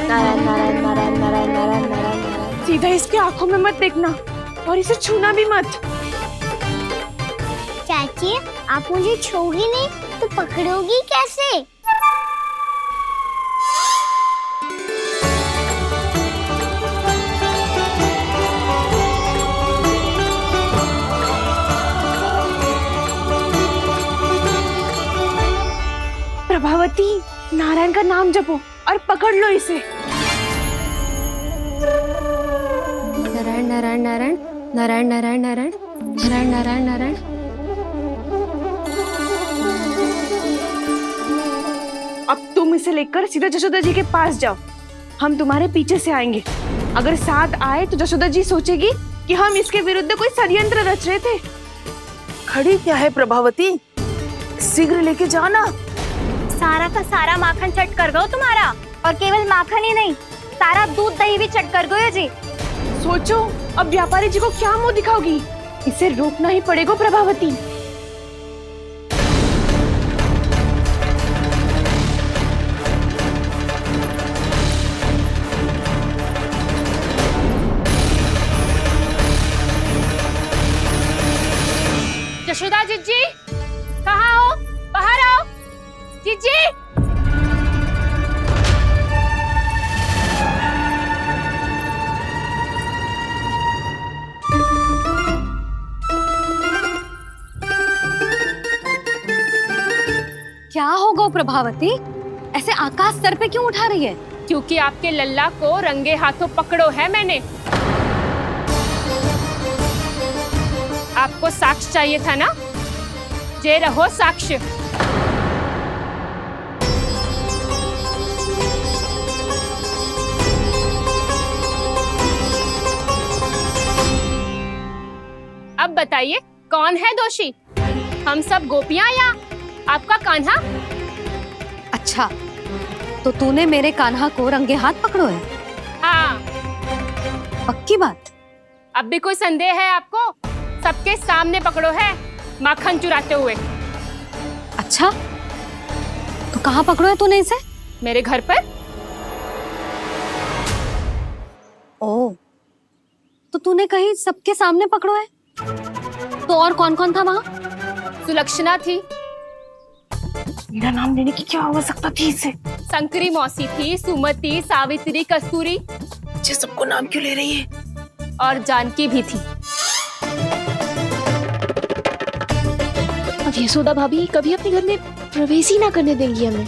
नारायण नारायण नारायण नारायण नारायण नारायण नारायण। सीधा इसके आंखों में मत देखना और इसे छूना भी मत। चाची, आप मुझे छोगी नहीं तो पकड़ोगी कैसे? प्रभावती, नारायण का नाम जपो और पकड़ लो इसे। नारायण नारायण नारायण नारायण नारायण नारायण नारायण नारायण नारायण। अब तुम इसे लेकर सीधा जशोदा जी के पास जाओ, हम तुम्हारे पीछे से आएंगे। अगर साथ आए तो जशोदा जी सोचेगी कि हम इसके विरुद्ध कोई षड्यंत्र रच रहे थे। खड़ी क्या है प्रभावती, शीघ्र लेके जाना। सारा का सारा माखन चट कर गो तुम्हारा, और केवल माखन ही नहीं, सारा दूध दही भी चट कर गो जी। सोचो अब व्यापारी जी को क्या मुंह दिखाओगी। इसे रोकना ही पड़ेगा प्रभावती। जशोदा जीजी, कहाँ हो? बाहर आओ जीजी। क्या होगा प्रभावती, ऐसे आकाश सर पे क्यों उठा रही है? क्योंकि आपके लल्ला को रंगे हाथों पकड़ो है मैंने। आपको साक्ष्य चाहिए था ना, जे रहो साक्ष्य। अब बताइए कौन है दोषी, हम सब गोपियां या आपका कान्हा? अच्छा, तो तूने मेरे कान्हा को रंगे हाथ पकड़ो है? हाँ। पक्की बात? अब भी कोई संदेह है आपको? सबके सामने पकड़ो है, माखन चुराते हुए। अच्छा, तो कहाँ पकड़ो है तूने इसे? मेरे घर पर। ओ, तो तूने कहीं सबके सामने पकड़ो है? तो और कौन कौन था वहाँ? सुलक्षणा थी। मेरा नाम लेने की क्या आवश्यकता थी इसे? शंकरी मौसी थी, सुमति, सावित्री, कस्तूरी। ये सबको नाम क्यों ले रही है? और जानकी भी थी। अब यशोदा भाभी कभी अपने घर में प्रवेश ही ना करने देंगी हमें।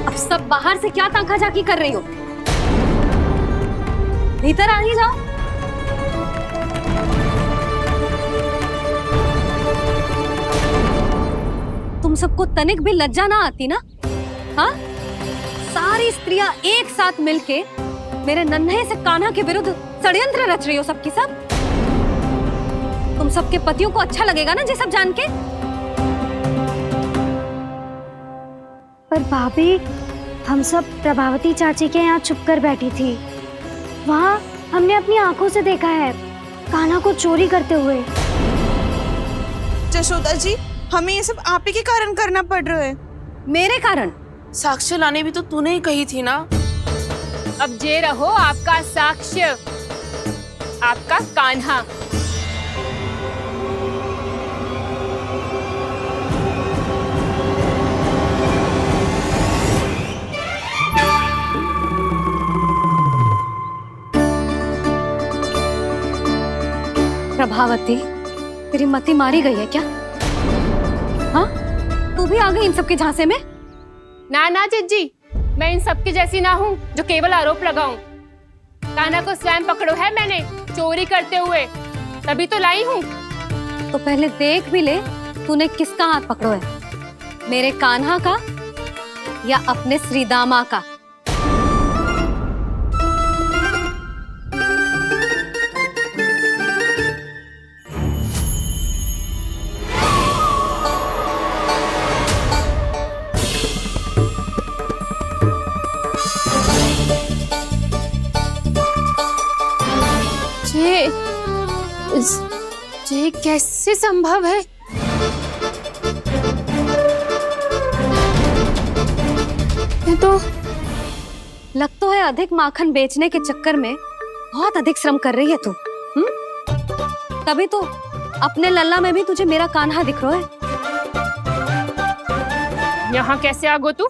अब सब बाहर से क्या ताका झाकी कर रही हो? भीतर आ ही जाओ। तुम सबको तनिक भी लज्जा ना आती ना? हाँ? सारी स्त्रियां एक साथ मिलके मेरे नन्हे से कान्हा के विरुद्ध षड्यंत्र रच रही हो सबकी सब। तुम सबके पतियों को अच्छा लगेगा ना ये सब जान के? पर भाभी, हम सब प्रभावती चाची के यहाँ छुप कर बैठी थी। वहाँ हमने अपनी आंखों से देखा है कान्हा को चोरी करते हुए। जशोदा जी, हमें ये सब आप ही के कारण करना पड़ रहा है। मेरे कारण? साक्ष्य लाने भी तो तूने ही कही थी ना। अब जे रहो आपका साक्ष्य, आपका कान्हा। प्रभावती, तेरी मति मारी गई है क्या? हाँ? तू भी आ गई इन सबके झांसे में? ना ना जीजी, मैं इन सबकी जैसी ना हूँ जो केवल आरोप लगाऊं। कान्हा को स्वयं पकड़ो है मैंने, चोरी करते हुए, तभी तो लाई हूँ। तो पहले देख भी ले तूने किसका हाथ पकड़ो है, मेरे कान्हा का या अपने श्रीदामा का? ये कैसे संभव है? लग तो है अधिक माखन बेचने के चक्कर में बहुत अधिक श्रम कर रही है तू। तभी तो अपने लल्ला में भी तुझे मेरा कान्हा दिख रहा है। यहाँ कैसे आ गो तू?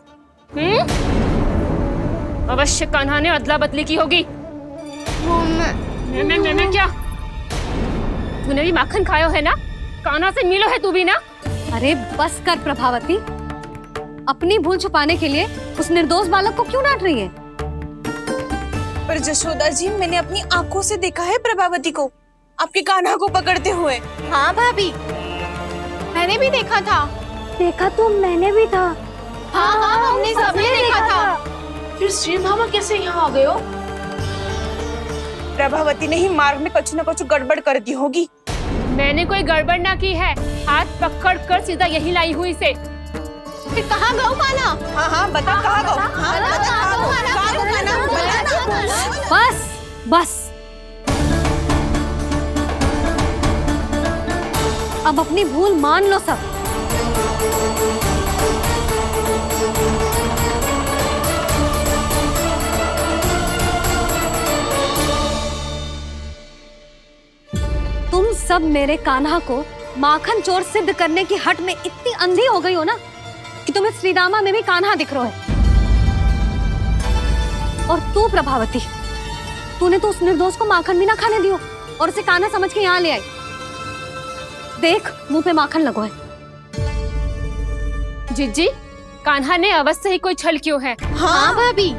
अवश्य कान्हा ने अदला बदली की होगी। मैं क्या? तूने भी माखन खायो है ना? कान्हा से मिलो है तू भी ना? अरे बस कर प्रभावती, अपनी भूल छुपाने के लिए उस निर्दोष बालक को क्यों डांट रही है? पर जशोदा जी, मैंने अपनी आंखों से देखा है प्रभावती को आपके कान्हा को पकड़ते हुए। हाँ भाभी, मैंने भी देखा था। देखा तो मैंने भी था। हाँ हाँ, हमने सबने देखा था। फिर श्रीधामा कैसे यहाँ आ गए हो? प्रभावती ने ही मार्ग में कुछ न कुछ गड़बड़ कर दी होगी। मैंने कोई गड़बड़ ना की है, हाथ पकड़ कर सीधा यही लाई हुई इसे। फिर कहाँ गौ कान्हा? हाँ हाँ बता कहाँ गो? हाँ बता कहाँ गो? कहाँ गो कान्हा? बता ना। बस बस, अब अपनी भूल मान लो सब। तुम सब मेरे कान्हा को माखन चोर सिद्ध करने की हट में इतनी अंधी हो गई हो ना कि तुम्हें श्रीदामा में भी कान्हा दिख रहा है। और तू प्रभावती, तूने तो उस निर्दोष को माखन भी ना खाने दियो और उसे कान्हा समझ के यहाँ ले आई। देख, मुंह पे माखन लगो है। जिज्जी, कान्हा ने अवश्य ही कोई छल क्यों है। हाँ भाभी।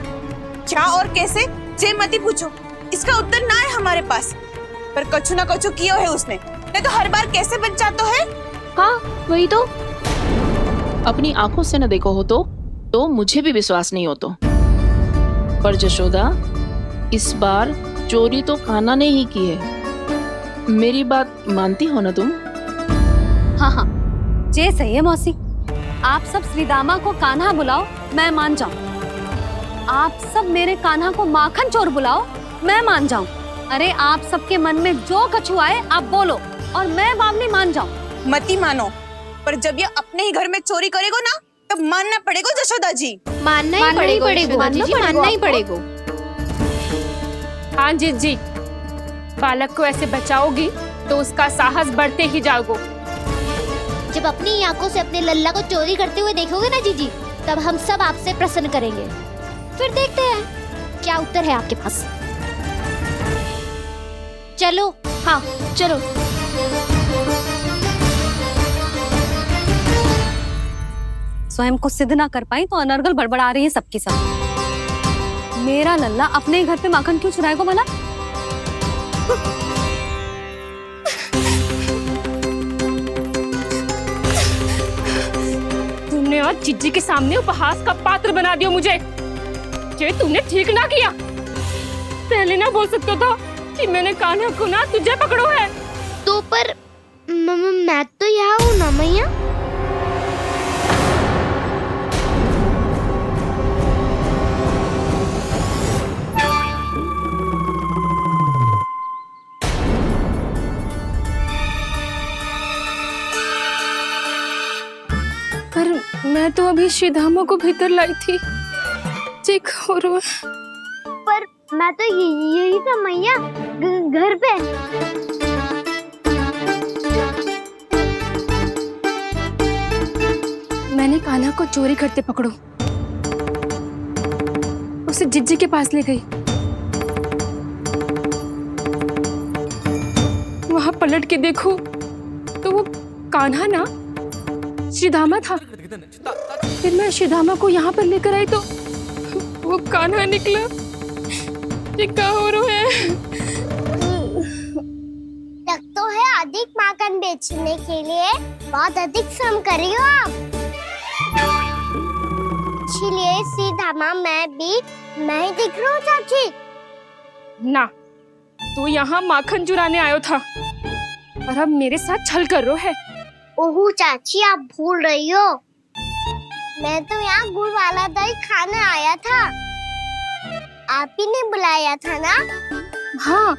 क्या और कैसे? जे मती पूछो, इसका उत्तर ना है हमारे पास। पर कछु ना कछु किया है उसने, नहीं तो हर बार कैसे बच जाता है। हाँ वही तो। अपनी आंखों से न देखो हो तो मुझे भी विश्वास नहीं हो तो। पर जशोदा, इस बार चोरी तो कान्हा ने ही की है। मेरी बात मानती हो ना तुम? हाँ हाँ, जे सही है मौसी। आप सब श्रीदामा को कान्हा बुलाओ, मैं मान जाऊं। आप सब मेरे कान्हा को माखन चोर बुलाओ, मैं मान जाऊं। अरे आप सबके मन में जो कछु आए आप बोलो और मैं बावली मान जाऊं। मती मानो, पर जब ये अपने ही घर में चोरी करेगो ना, तब मानना पड़ेगा जशोदा जी। मानना ही पड़ेगा, मानना ही पड़ेगा। हाँ जिज्जी, बालक को ऐसे बचाओगी तो उसका साहस बढ़ते ही जाओगे। जब अपनी आंखों से अपने लल्ला को चोरी करते हुए देखोगे ना जीजी, तब हम सब आपसे प्रसन्न करेंगे। फिर देखते हैं क्या उत्तर है आपके पास। चलो। हाँ चलो। स्वयं को सिद्ध ना कर पाई तो अनर्गल बड़बड़ा रही है सबकी सब। मेरा लल्ला अपने ही घर पे माखन क्यों चुराएगा भला? तुमने आज जिज्जी के सामने उपहास का पात्र बना दिया मुझे। ये तुमने ठीक ना किया। पहले ना बोल सकता था कि मैंने कान्हा को ना तुझे पकड़ो है। तो पर मैं तो यहाँ हूँ ना मैया। पर मैं तो अभी श्रीधामा को भीतर लाई थी। चेक हो रहा है। पर मैं तो यही था मैया, घर पे। मैंने कान्हा को चोरी करते पकड़ो, उसे जिज्जी के पास ले गई। वहां पलट के देखो तो वो कान्हा ना श्रीधामा था। फिर मैं श्रीधामा को यहाँ पर लेकर आई तो वो कान्हा निकला। ये क्या हो रहा है? लग तो है अधिक माखन बेचने के लिए बहुत अधिक श्रम कर रही हो आप। इसलिए सीधामा मैं ही दिख रहा हूँ चाची। ना, तू यहाँ माखन चुराने आयो था और अब मेरे साथ छल कर रहा है। ओह चाची, आप भूल रही हो, मैं तो यहाँ गुड़ वाला दही खाने आया था। आप ही ने बुलाया था ना? हाँ,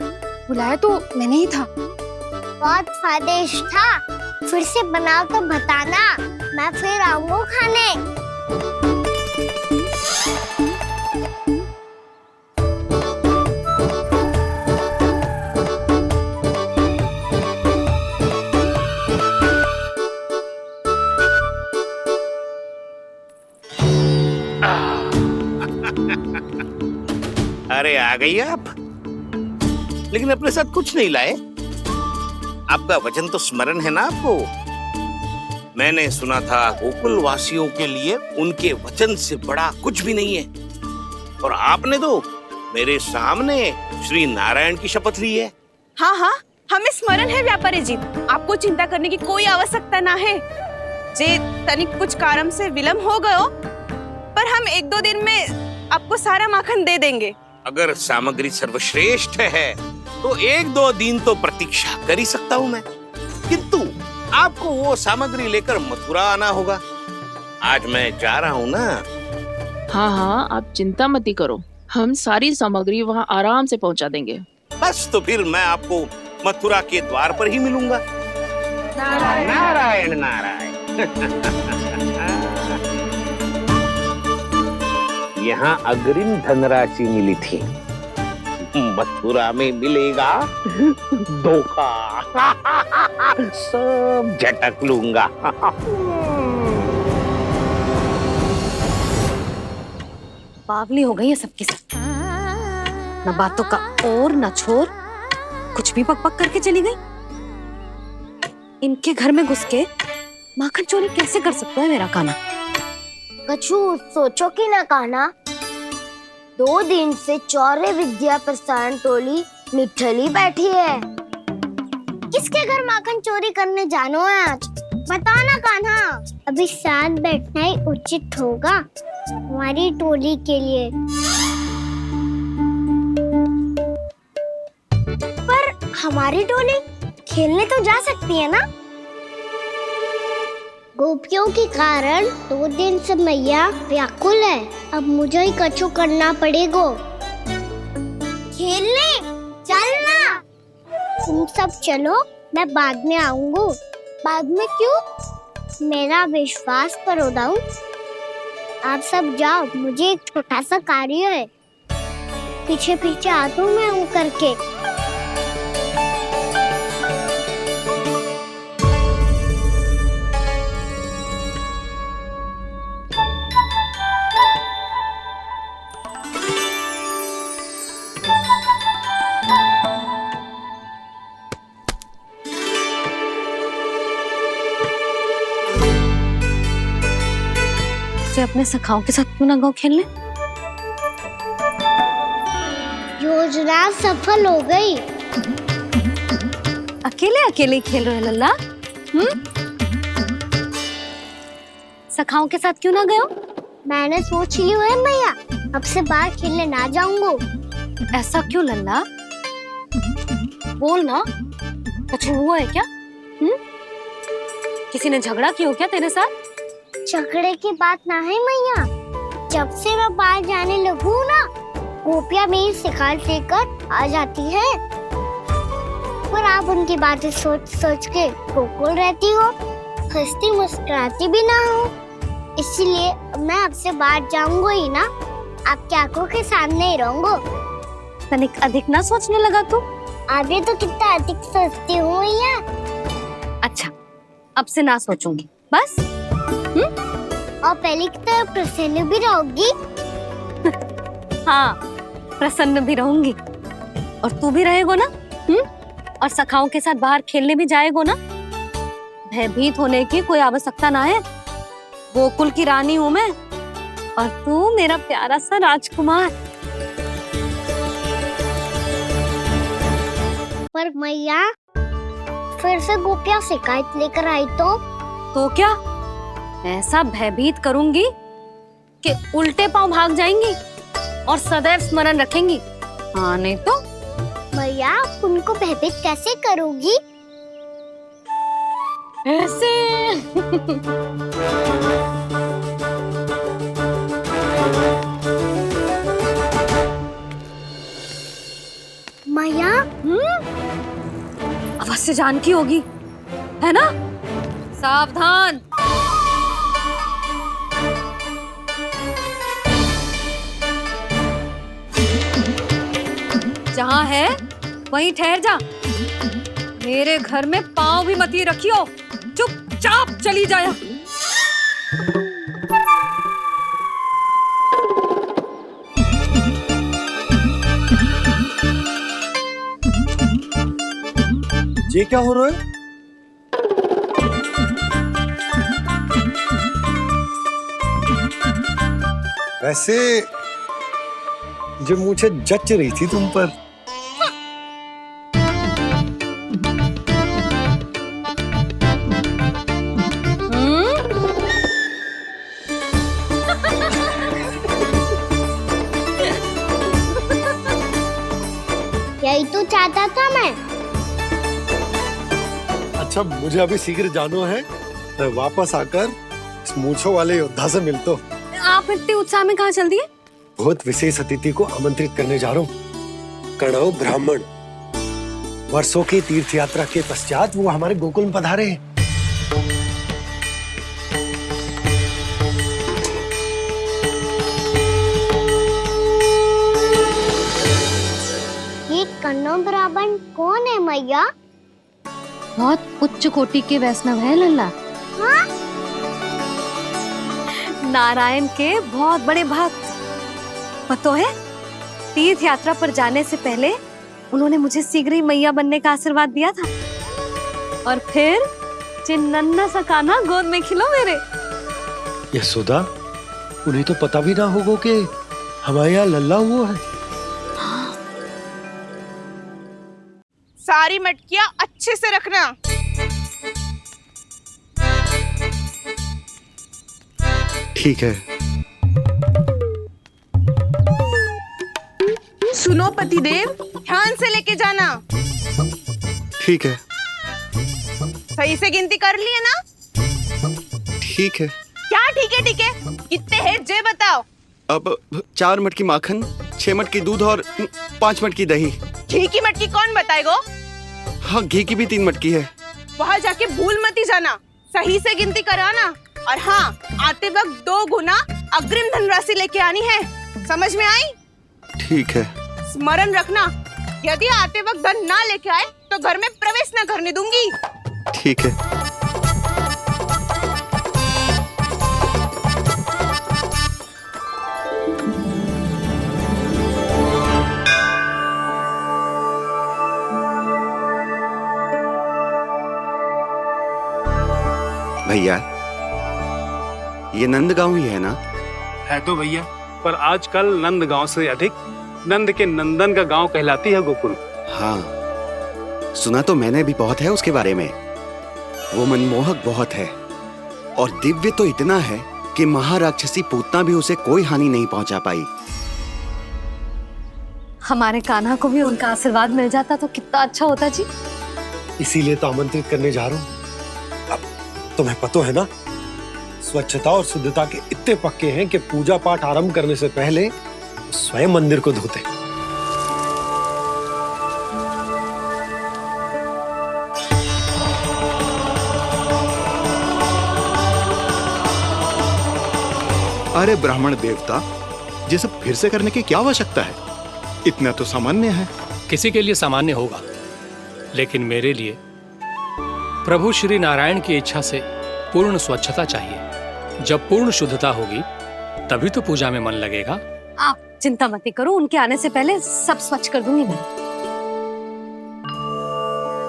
बुलाया तो मैंने ही था। बहुत स्वादिष्ट था। फिर से बनाओ तो बताना, मैं फिर आऊंगा खाने। अरे आ गई आप, लेकिन अपने साथ कुछ नहीं लाए। आपका वचन तो स्मरण है ना आपको? मैंने सुना था गोकुल वासियों के लिए उनके वचन से बड़ा कुछ भी नहीं है, और आपने तो मेरे सामने श्री नारायण की शपथ ली है। हाँ हाँ, हमें स्मरण है व्यापारी जी, आपको चिंता करने की कोई आवश्यकता ना है। जे तनिक कुछ कारण से विलंब हो गयो, पर हम 1-2 दिन में आपको सारा माखन दे देंगे। अगर सामग्री सर्वश्रेष्ठ है तो 1-2 दिन तो प्रतीक्षा कर ही सकता हूँ मैं, किंतु आपको वो सामग्री लेकर मथुरा आना होगा। आज मैं जा रहा हूँ ना। हाँ हाँ, आप चिंता मत करो, हम सारी सामग्री वहाँ आराम से पहुँचा देंगे। बस तो फिर मैं आपको मथुरा के द्वार पर ही मिलूंगा। नारायण नारायण। यहाँ अग्रिम धनराशि मिली थी, मथुरा में मिलेगा धोखा। सब झटक लूंगा। बावली हो गई है सबकी सब, न बातों का और न छोर, कुछ भी पक पक करके चली गई। इनके घर में घुस के माखन चोरी कैसे कर सकता है मेरा कान्हा? कछु सोचो कि ना कान्हा, 2 दिन से चौर्य विद्या प्रसारण टोली निठली बैठी है। किसके घर माखन चोरी करने जानो है आज? बता ना कान्हा। अभी साथ बैठना ही उचित होगा हमारी टोली के लिए। पर हमारी टोली खेलने तो जा सकती है ना? गोपियों के कारण 2 दिन से मैया व्याकुल है, अब मुझे ही कछु करना पड़ेगा। खेलने चलना, तुम सब चलो, मैं बाद में आऊंगा। बाद में क्यों? मेरा विश्वास करो दाऊ, आप सब जाओ, मुझे एक छोटा सा कार्य है। पीछे पीछे आता हूँ मैं हूँ करके। अपने सखाओं के साथ क्यों ना गाँव खेलने? योजना सफल हो गई। अकेले अकेले खेल रहे लल्ला? सखाओं के साथ क्यों ना गए हो? मैंने सोच लिया है मैया, अब से बाहर खेलने ना जाऊंगा। ऐसा क्यों लल्ला? बोल ना, कुछ हुआ है क्या? किसी ने झगड़ा किया हो क्या तेरे साथ? झगड़े की बात ना है मैया, जब से मैं बाहर जाने लगू ना, गोपियां मेरी शिकार लेकर आ जाती है, पर आप उनकी बातें सोच सोच के गोकुल रहती हो, हंसती मुस्कुराती भी ना हो। इसलिए मैं आपसे बाहर जाऊंगा ही ना, आपकी आंखों के सामने ही रहूंगा। तनिक अधिक ना सोचने लगा तू? आगे तो कितना अधिक सोचती हूँ मैया। अच्छा, अब से ना सोचूंगी बस। और पहले की तरह प्रसन्न भी रहोगी? हाँ, प्रसन्न भी रहूंगी, और तू भी रहेगो ना? और सखाओं के साथ बाहर खेलने भी जाएगो ना? भयभीत होने की कोई आवश्यकता ना है, गोकुल की रानी हूँ मैं, और तू मेरा प्यारा सा राजकुमार। पर मैया, फिर से गोपियां शिकायत लेकर आई तो क्या? ऐसा भयभीत करूंगी कि उल्टे पांव भाग जाएंगी और सदैव स्मरण रखेंगी। हाँ नहीं तो? मैया, उनको भयभीत कैसे करोगी? ऐसे। मैया, अवश्य जानकी होगी, है ना? सावधान। जहाँ है वहीं ठहर जा, मेरे घर में पाँव भी मत ही रखियो, चुपचाप चली जाया। ये क्या हो रहा है? वैसे जो मुझे जच रही थी तुम पर। यही तो चाहता था मैं। अच्छा मुझे अभी शीघ्र जाना है, मैं वापस आकर इस मूंछों वाले योद्धा से मिलता हूँ। आप इतने उत्साह में कहाँ चल दिए? बहुत विशेष अतिथि को आमंत्रित करने जा रहा हूँ, कणव ब्राह्मण। वर्षों की तीर्थ यात्रा के पश्चात वो हमारे गोकुल में पधारे हैं। ये कन्नौ ब्राह्मण कौन है मैया? बहुत उच्च कोटि के वैष्णव है लल्ला। हाँ? नारायण के बहुत बड़े भक्त। पता है, तीर्थ यात्रा पर जाने से पहले उन्होंने मुझे शीघ्र ही मैया बनने का आशीर्वाद दिया था, और फिर चिन्नन्ना सा कान्हा गोद में खिलो मेरे। यशोदा, उन्हें तो पता भी ना होगा कि हमारे यहाँ लल्ला हुआ है। सारी मटकियां अच्छे से रखना। ठीक है। सुनो पतिदेव, ध्यान से लेके जाना। ठीक है। सही से गिनती कर लिए ना? ठीक है। क्या ठीक है ठीक है? कितने हैं जे बताओ। अब 4 मटकी माखन, 6 मटकी दूध और 5 मटकी दही। घी की मटकी कौन बताएगा? हाँ, घी की भी 3 मटकी है। वहाँ जाके भूल मती जाना, सही से गिनती कराना। और हाँ, आते वक्त 2 गुना अग्रिम धनराशि लेके आनी है, समझ में आई? ठीक है। स्मरण रखना, यदि आते वक्त धन ना लेके आए तो घर में प्रवेश न करने दूंगी। ठीक है। भैया, ये नंदगांव ही है ना? है तो भैया, पर आजकल नंदगांव से अधिक नंद के नंदन का गांव कहलाती है गोकुल। हाँ, सुना तो मैंने भी बहुत है उसके बारे में। वो मनमोहक बहुत है और दिव्य तो इतना है कि महाराक्षसी पूतना भी उसे कोई हानि नहीं पहुंचा पाई। हमारे कान्हा को भी उनका आशीर्वाद मिल जाता तो कितना अच्छा होता जी। इसीलिए तो आमंत्रित करने जा रहा हूँ। अब तुम्हें पता है ना, स्वच्छता और शुद्धता के इतने पक्के हैं कि पूजा पाठ आरंभ करने से पहले स्वयं मंदिर को धोते। अरे ब्राह्मण देवता, ये सब फिर से करने की क्या आवश्यकता है? इतना तो सामान्य है। किसी के लिए सामान्य होगा, लेकिन मेरे लिए प्रभु श्री नारायण की इच्छा से पूर्ण स्वच्छता चाहिए। जब पूर्ण शुद्धता होगी तभी तो पूजा में मन लगेगा। आप चिंता मत करो, उनके आने से पहले सब स्वच्छ कर दूंगी मैं।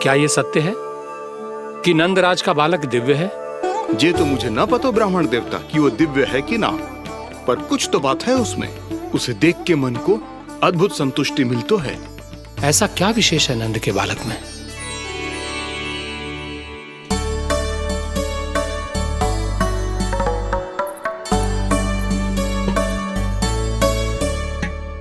क्या ये सत्य है कि नंदराज का बालक दिव्य है? ये तो मुझे ना पता ब्राह्मण देवता कि वो दिव्य है कि ना, पर कुछ तो बात है उसमें। उसे देख के मन को अद्भुत संतुष्टि मिल तो है। ऐसा क्या विशेष है नंद के बालक में?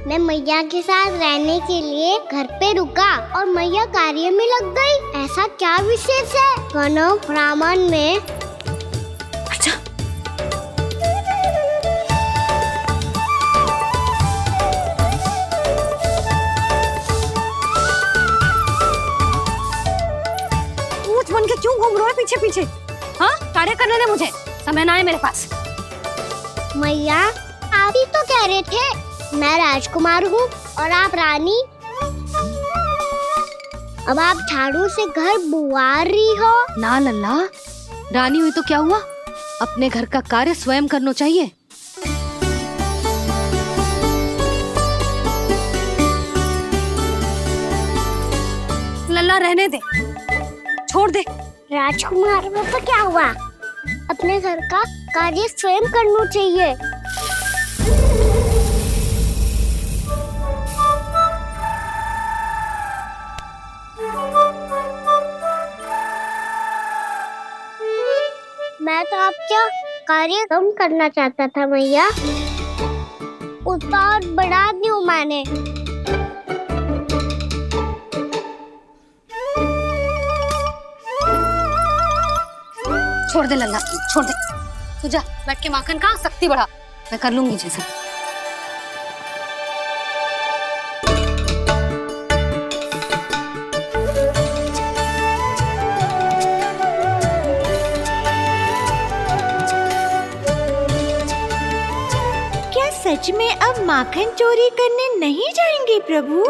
मैं मैया के साथ रहने के लिए घर पे रुका और मैया कार्य में लग गई। ऐसा क्या विशेष है कन्नौ ब्राह्मण में? अच्छा, ऊंच बन के क्यों घूम रहे हो पीछे पीछे? हाँ, कार्य करने दे मुझे, समय ना है मेरे पास। मैया, आप ही तो कह रहे थे मैं राजकुमार हूँ और आप रानी। अब आप झाड़ू से घर बुआर रही हो। ना लल्ला, रानी हुई तो क्या हुआ, अपने घर का कार्य स्वयं करना चाहिए। लल्ला रहने दे, छोड़ दे। राजकुमार तो क्या हुआ? अपने घर का कार्य स्वयं करना चाहिए। मैं तो आपका कार्य कम करना चाहता था भैया, उसका और बढ़ा दूं मैंने। छोड़ दे लल्ला, छोड़ दे। तू जा बैठ के माखन खा, शक्ति बढ़ा, मैं कर लूंगी जैसे। क्या सच में अब माखन चोरी करने नहीं जाएंगे प्रभु?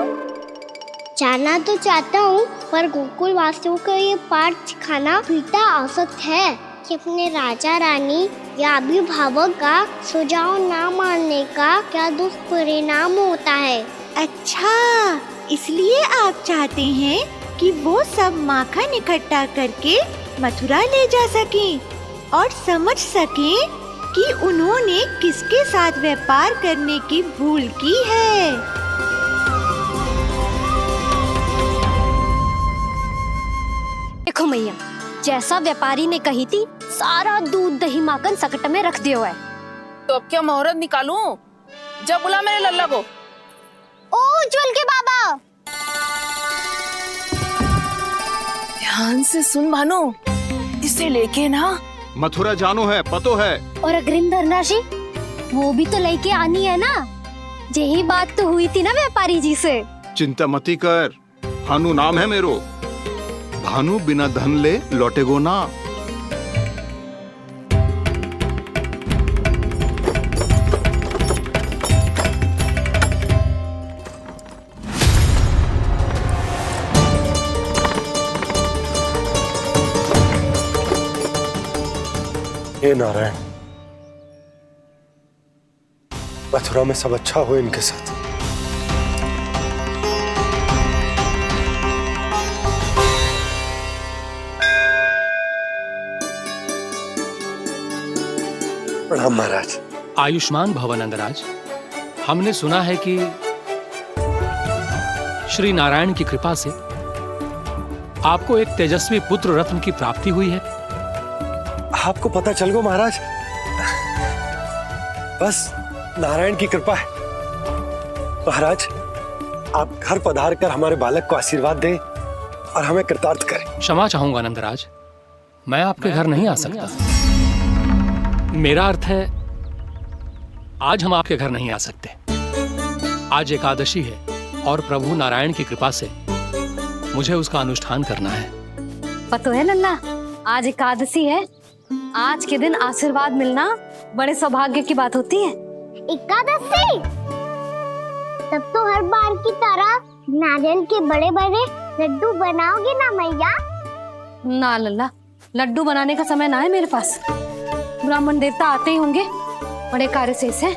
जाना तो चाहता हूँ, पर गोकुल वासियों को ये पाठ सिखाना पिता आवश्यक है कि अपने राजा रानी या अभिभावक का सुझाव ना मानने का क्या दुष्परिणाम होता है। अच्छा, इसलिए आप चाहते हैं कि वो सब माखन इकट्ठा करके मथुरा ले जा सकें और समझ सकें कि उन्होंने किसके साथ व्यापार करने की भूल की है। देखो मैया, जैसा व्यापारी ने कही थी, सारा दूध दही माखन सकट में रख दिया है। तो अब क्या मुहूर्त निकालूं? जब बुला मेरे लल्ला को। ओ उज्जवल के बाबा, ध्यान से सुन भानु, इसे लेके ना मथुरा जानो है, पतो है। और अग्रिम धनराशि वो भी तो लेके आनी है ना। यही बात तो हुई थी ना व्यापारी जी से। चिंता मती कर, भानु नाम है मेरो। भानु बिना धन ले लौटेगो ना। हे नारायण, मथुरा में सब अच्छा हो इनके साथ। प्रणाम महाराज। आयुष्मान भव नंदराज। हमने सुना है कि श्री नारायण की कृपा से आपको एक तेजस्वी पुत्र रत्न की प्राप्ति हुई है। आपको पता चल गो महाराज, बस नारायण की कृपा है। महाराज, आप घर पधार कर हमारे बालक को आशीर्वाद दें और हमें कृतार्थ करें। क्षमा चाहूंगा नंदराज, मैं आपके घर नहीं आ सकता। मेरा अर्थ है, आज हम आपके घर नहीं आ सकते। आज एकादशी है और प्रभु नारायण की कृपा से मुझे उसका अनुष्ठान करना है। पता है लल्ला, आज एकादशी है। आज के दिन आशीर्वाद मिलना बड़े सौभाग्य की बात होती है। एकादशी? तब तो हर बार की तरह नारियल के बड़े बड़े लड्डू बनाओगे ना मैया? ना लल्ला, लड्डू बनाने का समय ना है मेरे पास। ब्राह्मण देवता आते ही होंगे, बड़े कार्य शेष हैं।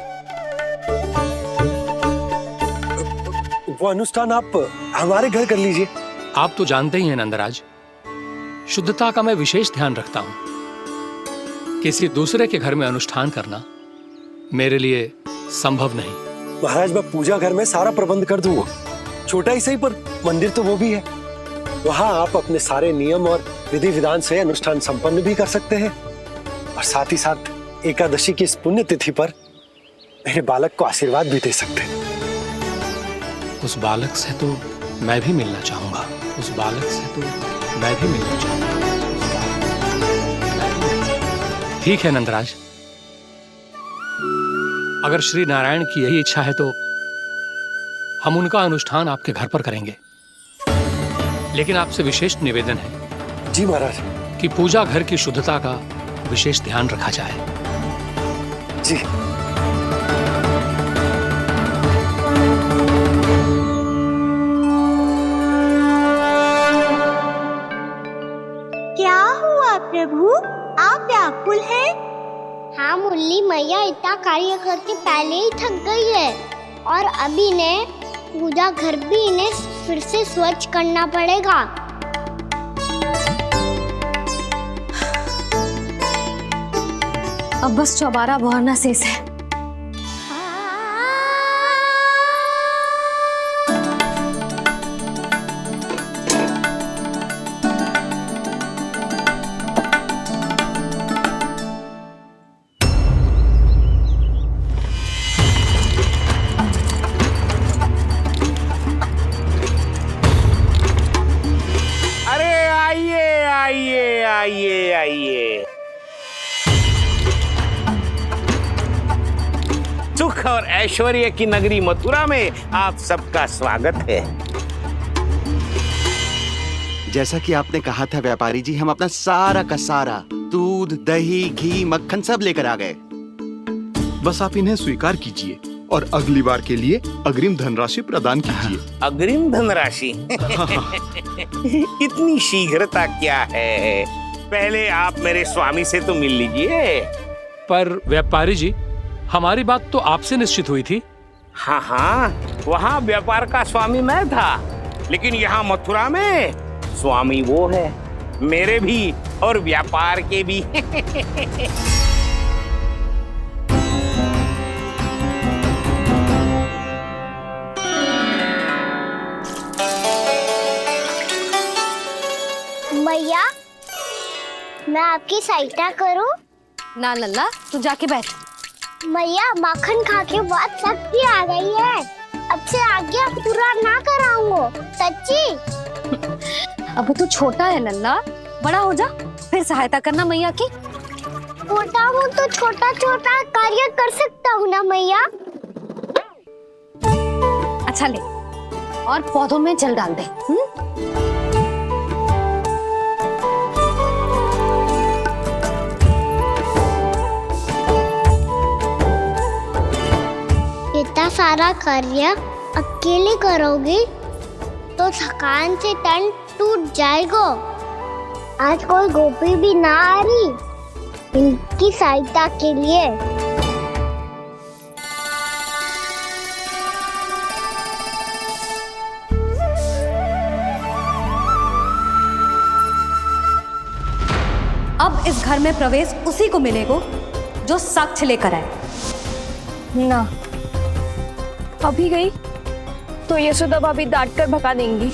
वो अनुष्ठान आप हमारे घर कर लीजिए। आप तो जानते ही हैं नंदराज, शुद्धता का मैं विशेष ध्यान रखता हूं। किसी दूसरे के घर में अनुष्ठान करना मेरे लिए संभव नहीं। महाराज, मैं पूजा घर में सारा प्रबंध कर दूंगा। छोटा ही सही, पर मंदिर तो वो भी है। वहां आप अपने सारे नियम और विधि विधान से अनुष्ठान संपन्न भी कर सकते हैं और साथ ही साथ एकादशी की इस पुण्य तिथि पर मेरे बालक को आशीर्वाद भी दे सकते हैं। उस बालक से तो मैं भी मिलना चाहूंगा। उस बालक से तो मैं भी मिलना चाहूंगा। ठीक है नंदराज, अगर श्री नारायण की यही इच्छा है तो हम उनका अनुष्ठान आपके घर पर करेंगे। लेकिन आपसे विशेष निवेदन है। जी महाराज। कि पूजा घर की शुद्धता का विशेष ध्यान रखा जाए। जी। क्या हुआ प्रभु, आप व्याकुल हैं? हाँ मुरली मैया, इतना कार्य करके पहले ही थक गई है और अभी ने पूजा घर भी इन्हें फिर से स्वच्छ करना पड़ेगा। अब बस चौबारा बहरना शेष है। आइए आइए। सुख और ऐश्वर्य की नगरी मथुरा में आप सबका स्वागत है। जैसा कि आपने कहा था व्यापारी जी, हम अपना सारा का सारा दूध, दही, घी, मक्खन सब लेकर आ गए। बस आप इन्हें स्वीकार कीजिए और अगली बार के लिए अग्रिम धनराशि प्रदान कीजिए। अग्रिम धनराशि? इतनी शीघ्रता क्या है? पहले आप मेरे स्वामी से तो मिल लीजिए। पर व्यापारी जी, हमारी बात तो आपसे निश्चित हुई थी। हाँ हाँ, वहाँ व्यापार का स्वामी मैं था, लेकिन यहाँ मथुरा में स्वामी वो है, मेरे भी और व्यापार के भी। मैया, मैं आपकी सहायता करूं? ना लल्ला, तू जाके बैठ। मैया, माखन खा के बात शक्ति आ गई है। अब से आगे पूरा ना कराऊंगा, सच्ची। अब तू छोटा है लल्ला, बड़ा हो जा फिर सहायता करना मैया की। छोटा हूँ तो छोटा छोटा कार्य कर सकता हूँ ना मैया। अच्छा ले, और पौधों में जल डाल दे। इतना सारा कार्य अकेले करोगी तो थकान से तन टूट जाएगा। आज कोई गोपी भी ना आ रही इनकी सहायता के लिए। अब इस घर में प्रवेश उसी को मिलेगा जो साक्ष्य लेकर आए। ना, अभी गई तो यशोदा भाभी डांट कर भगा देंगी।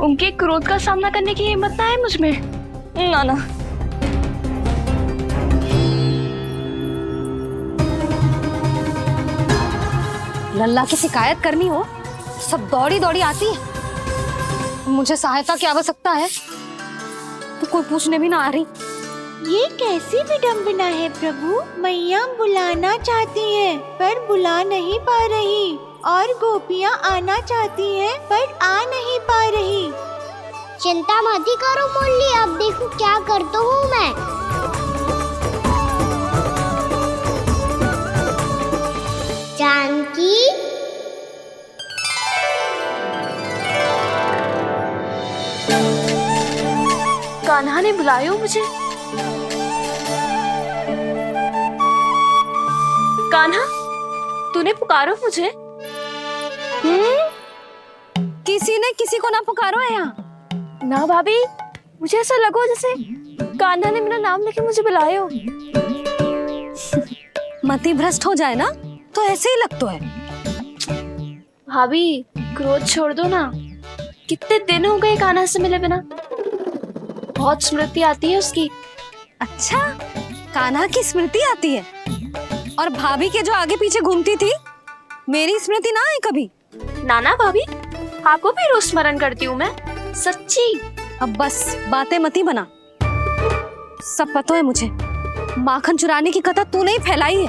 उनके क्रोध का सामना करने की हिम्मत ना है मुझ में। ना ना। लल्ला की शिकायत करनी हो सब दौड़ी दौड़ी आती है। मुझे सहायता की आवश्यकता है तो कोई पूछने भी ना आ रही। ये कैसी विडंबना है प्रभु। मैया बुलाना चाहती हैं पर बुला नहीं पा रही, और गोपियाँ आना चाहती हैं पर आ नहीं पा रही। चिंता मत करो मुरली, अब देखो क्या करता हूँ मैं। जानकी, कान्हा ने बुलाया हो मुझे। कान्हा, तूने पुकारो मुझे। किसी ने किसी को ना पुकारो है यहाँ। ना भाभी, मुझे ऐसा लगो जैसे कान्हा ने मेरा नाम लेके मुझे बुलाया हो। मति भ्रष्ट हो जाए ना तो ऐसे ही लगता है। भाभी, क्रोध छोड़ दो ना। कितने दिन हो गए कान्हा से मिले बिना। बहुत स्मृति आती है उसकी। अच्छा, कान्हा की स्मृति आती है? और भाभी के जो आगे पीछे घूमती थी, मेरी स्मृति ना है कभी? नाना भाभी, आपको भी रोज स्मरण करती हूँ मैं, सच्ची। अब बस बातें मत ही बना। सब पता है मुझे। माखन चुराने की कथा तूने ही फैलाई है।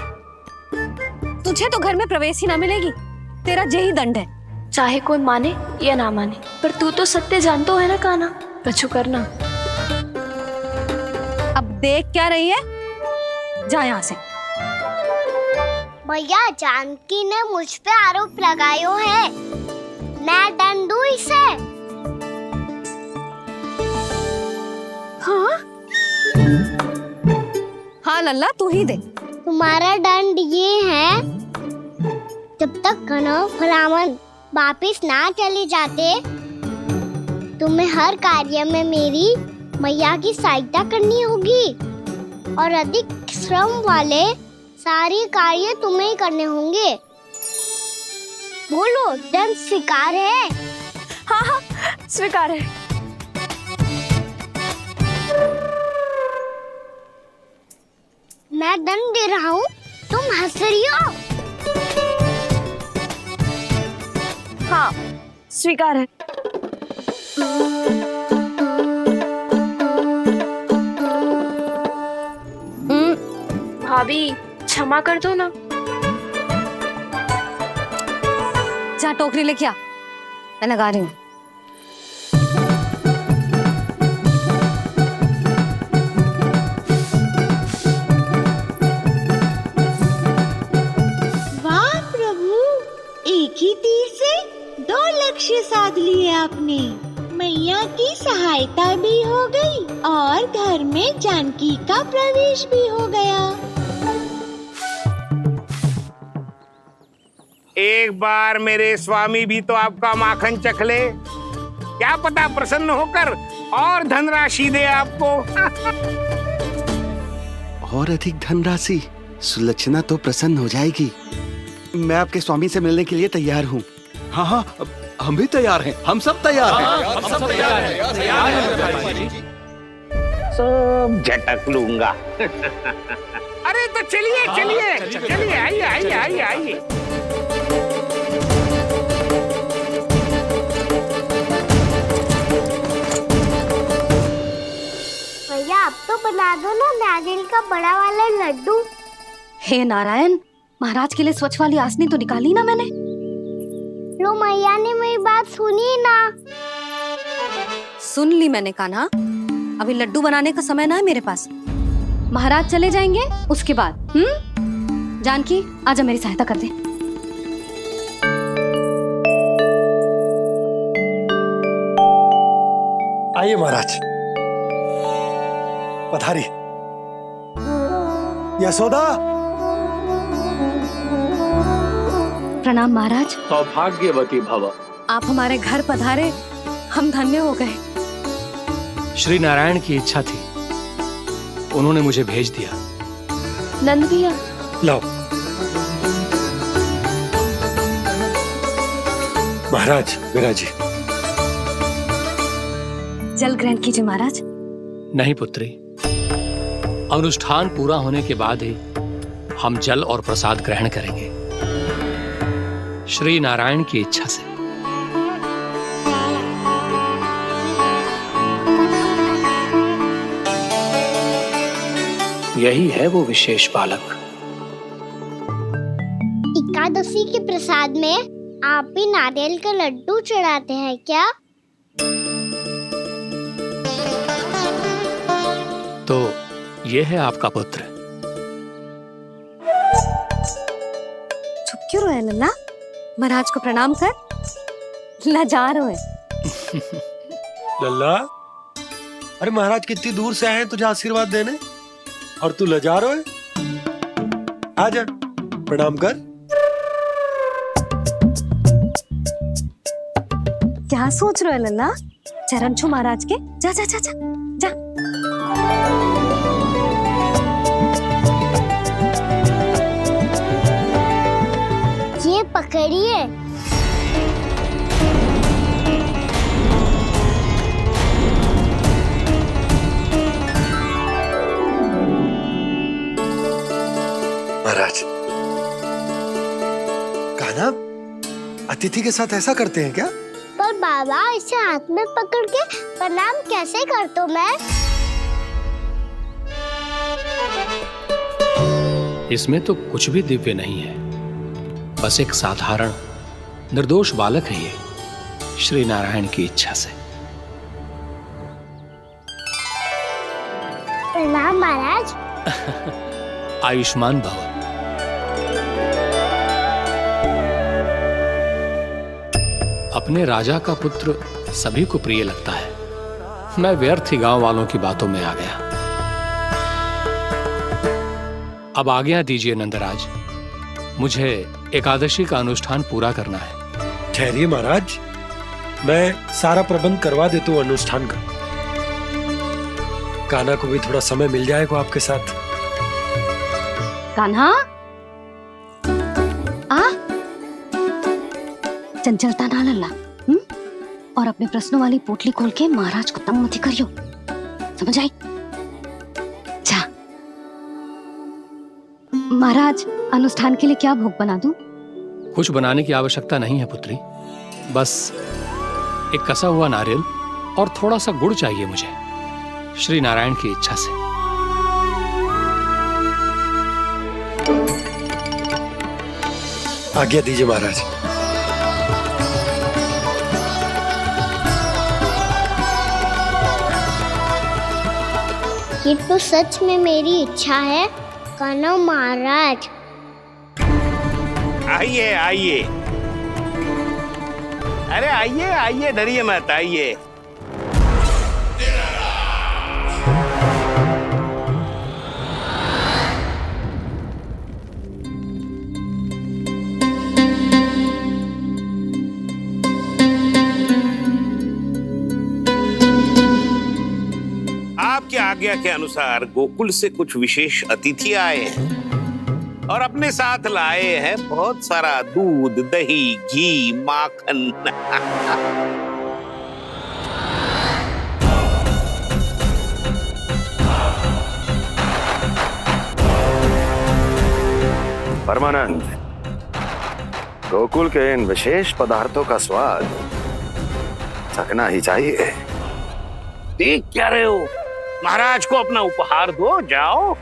तुझे तो घर में प्रवेश ही ना मिलेगी। तेरा यही दंड है। चाहे कोई माने या ना माने, पर तू तो सत्य जानतो है ना कान्हा। कछु करना। अब देख क्या रही है, जा यहाँ से। भैया, जानकी ने मुझ पे आरोप लगायो है, मैं दंड दूं इसे। हाँ हाँ लल्ला, तू ही दे। तुम्हारा दंड ये है, जब तक कनव ब्राह्मण वापिस ना चले जाते, तुम्हें हर कार्य में मेरी मैया की सहायता करनी होगी। और अधिक श्रम वाले सारे कार्य तुम्हें ही करने होंगे। बोलो, दंड स्वीकार है? हाँ हाँ, स्वीकार है। मैं दंड दे रहा हूँ, तुम हंस रही हो? हाँ, स्वीकार है। भाभी क्षमा कर दो ना। जा टोकरी लेके आ, मैं लगा रही हूँ। वाह प्रभु, एक ही तीर से 2 लक्ष्य साध लिए आपने। मैया की सहायता भी हो गई और घर में जानकी का प्रवेश भी हो गया। एक बार मेरे स्वामी भी तो आपका माखन चख ले, क्या पता प्रसन्न होकर और धनराशि दे आपको। और अधिक धनराशि? सुलक्षणा तो प्रसन्न हो जाएगी। मैं आपके स्वामी से मिलने के लिए तैयार हूँ। हाँ हाँ, हम भी तैयार हैं, हम सब तैयार हैं। हम सब तैयार हैं। सब झटक लूंगा। अरे तो चलिए चलिए चलिए, आइए आइए आइए आइए। भैया, आप तो बना दो ना नारियल का बड़ा वाला लड्डू। हे नारायण, महाराज के लिए स्वच्छ वाली आसनी तो निकाली ना मैंने। लो, मैया ने मेरी बात सुनी ना। सुन ली मैंने कान्हा, अभी लड्डू बनाने का समय ना है मेरे पास। महाराज चले जाएंगे उसके बाद। जानकी, आजा मेरी सहायता कर दे। आइए महाराज, पधारी। यशोदा। प्रणाम महाराज। सौभाग्यवती भव। आप हमारे घर पधारे, हम धन्य हो गए। श्री नारायण की इच्छा थी, उन्होंने मुझे भेज दिया। नंद भैया, लाओ। महाराज, विराजी। जल ग्रहण कीजिए महाराज। नहीं पुत्री, अनुष्ठान पूरा होने के बाद ही हम जल और प्रसाद ग्रहण करेंगे, श्री नारायण की इच्छा से। यही है वो विशेष बालक। एकादशी के प्रसाद में आप भी नारियल का लड्डू चढ़ाते हैं क्या? तो ये है आपका पुत्र। चुप क्यों रहे लल्ला? महाराज को प्रणाम कर, लजा रहे। लल्ला, अरे महाराज कितनी दूर से आए हैं तुझे आशीर्वाद देने, और तू लजा रहा है? आजा, प्रणाम कर। क्या सोच रहे हो लल्ला? चरण छू महाराज के। जा जा जा जा जा। ये पकड़िए। महाराज, कान्हा, अतिथि के साथ ऐसा करते हैं क्या? पर बाबा, इसे हाथ में पकड़ के प्रणाम कैसे करता हूँ मैं? इसमें तो कुछ भी दिव्य नहीं है, बस एक साधारण निर्दोष बालक है ये, श्री नारायण की इच्छा से। प्रणाम महाराज। आयुष्मान भव। अपने राजा का पुत्र सभी को प्रिय लगता है। मैं व्यर्थ ही गांव वालों की बातों में आ गया। अब आज्ञा दीजिए नंदराज, मुझे एकादशी का अनुष्ठान पूरा करना है। ठहरिए महाराज, मैं सारा प्रबंध करवा देता हूँ अनुष्ठान का। कान्हा को भी थोड़ा समय मिल जाएगा आपके साथ। कान्हा आ चंचलता ना लल्ला, और अपने प्रश्नों वाली पोटली खोल के महाराज को तंग मत करियो, समझ आई? जा महाराज, अनुष्ठान के लिए क्या भोग बना दूं? कुछ बनाने की आवश्यकता नहीं है पुत्री, बस एक कसा हुआ नारियल और थोड़ा सा गुड़ चाहिए मुझे, श्री नारायण की इच्छा से। आज्ञा दीजिए महाराज। ये तो सच में मेरी इच्छा है कान्हा महाराज। आइए आइए, अरे आइए आइए, डरिए मत, आइए। आपकी आज्ञा के अनुसार गोकुल से कुछ विशेष अतिथि आए हैं और अपने साथ लाए हैं बहुत सारा दूध, दही, घी, माखन। परमानंद, गोकुल के इन विशेष पदार्थों का स्वाद चखना ही चाहिए। देख क्या रहे हो, महाराज को अपना उपहार दो, जाओ।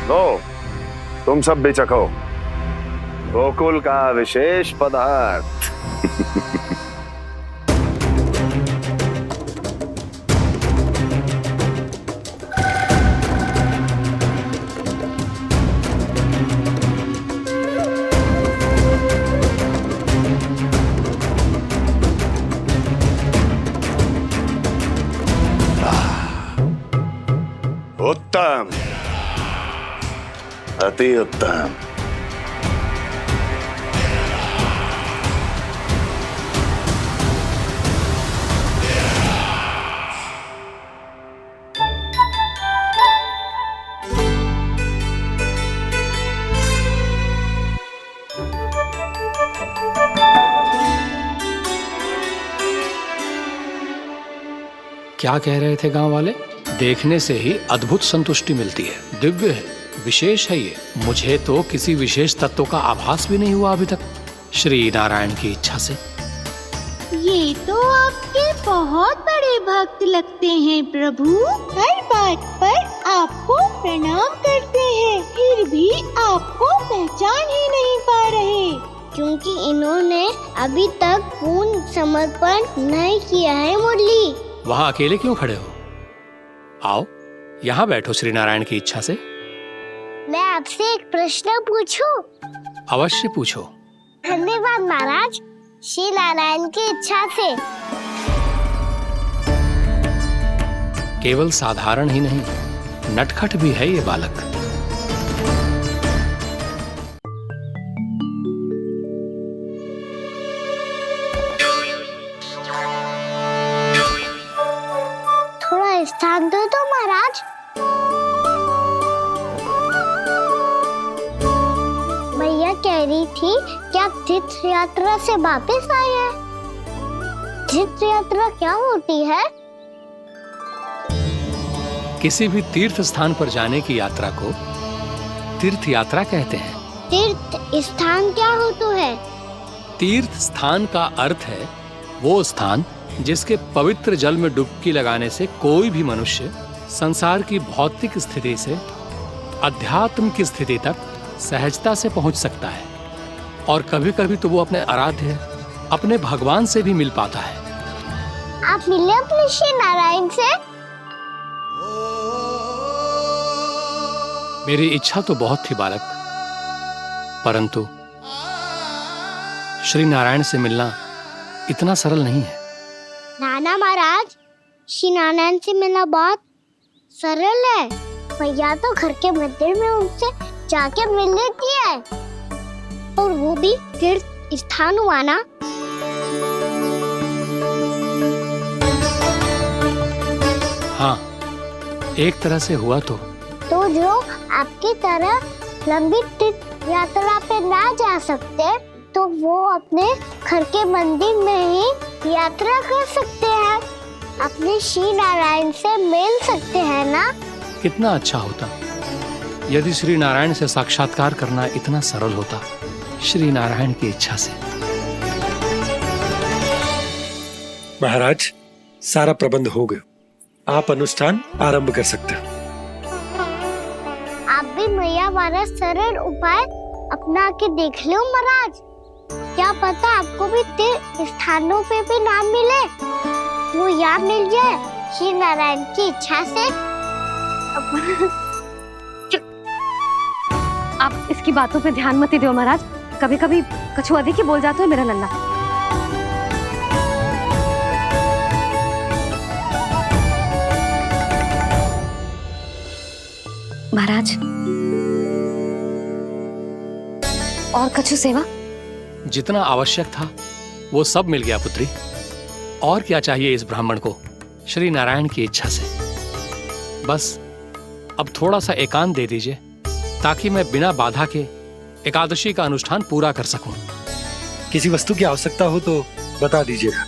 लो, तुम सब भी चखो गोकुल का विशेष पदार्थ। उत्तम, अति उत्तम। क्या कह रहे थे गांव वाले? देखने से ही अद्भुत संतुष्टि मिलती है, दिव्य है, विशेष है ये। मुझे तो किसी विशेष तत्व का आभास भी नहीं हुआ अभी तक, श्री नारायण की इच्छा से। ये तो आपके बहुत बड़े भक्त लगते हैं प्रभु, हर बात पर आपको प्रणाम करते हैं, फिर भी आपको पहचान ही नहीं पा रहे। क्योंकि इन्होंने अभी तक पूर्ण समर्पण नहीं किया है मुरली। वहाँ अकेले क्यों खड़े हो? आओ यहाँ बैठो श्री नारायण की इच्छा से। मैं आपसे एक प्रश्न पूछूं? अवश्य पूछो। धन्यवाद महाराज, श्री नारायण की इच्छा से। केवल साधारण ही नहीं, नटखट भी है ये बालक। थोड़ा स्थान दो तो महाराज। भैया कह रही थी कि आप तीर्थ यात्रा से वापस आए हैं। तीर्थ यात्रा क्या होती है? किसी भी तीर्थ स्थान पर जाने की यात्रा को तीर्थ यात्रा कहते हैं। तीर्थ स्थान क्या होता है? तीर्थ स्थान का अर्थ है वो स्थान जिसके पवित्र जल में डुबकी लगाने से कोई भी मनुष्य संसार की भौतिक स्थिति से अध्यात्म की स्थिति तक सहजता से पहुंच सकता है, और कभी कभी तो वो अपने आराध्य, अपने भगवान से भी मिल पाता है। आप मिले अपने श्री नारायण से? मेरी इच्छा तो बहुत थी बालक, परंतु श्री नारायण से मिलना इतना सरल नहीं है। नाना महाराज, श्री नारायण से मिलना बहुत सरल है। भैया तो घर के मंदिर में उनसे जाके मिल लेती है, और वो भी तीर्थ स्थान हुआ ना? हाँ, एक तरह से हुआ तो जो आपकी तरह लंबी तीर्थ यात्रा पे ना जा सकते तो वो अपने घर के मंदिर में ही यात्रा कर सकते हैं, अपने श्री नारायण से मिल सकते हैं ना? कितना अच्छा होता यदि श्री नारायण से साक्षात्कार करना इतना सरल होता, श्री नारायण की इच्छा से। महाराज, सारा प्रबंध हो गया, आप अनुष्ठान आरंभ कर सकते हैं। आप भी मैया वाला सरल उपाय अपना के देख लो महाराज, क्या पता आपको भी तीर्थ स्थानों पे भी नाम मिले, वो याद मिल जाए श्री नारायण की इच्छा से। आप इसकी बातों पे ध्यान मत दो महाराज, कभी कभी कछु अधिक ही बोल जाते हो मेरा नन्ना। महाराज, और कछु सेवा? जितना आवश्यक था वो सब मिल गया पुत्री। और क्या चाहिए इस ब्राह्मण को श्री नारायण की इच्छा से? बस अब थोड़ा सा एकांत दे दीजिए ताकि मैं बिना बाधा के एकादशी का अनुष्ठान पूरा कर सकूं। किसी वस्तु की आवश्यकता हो तो बता दीजिएगा।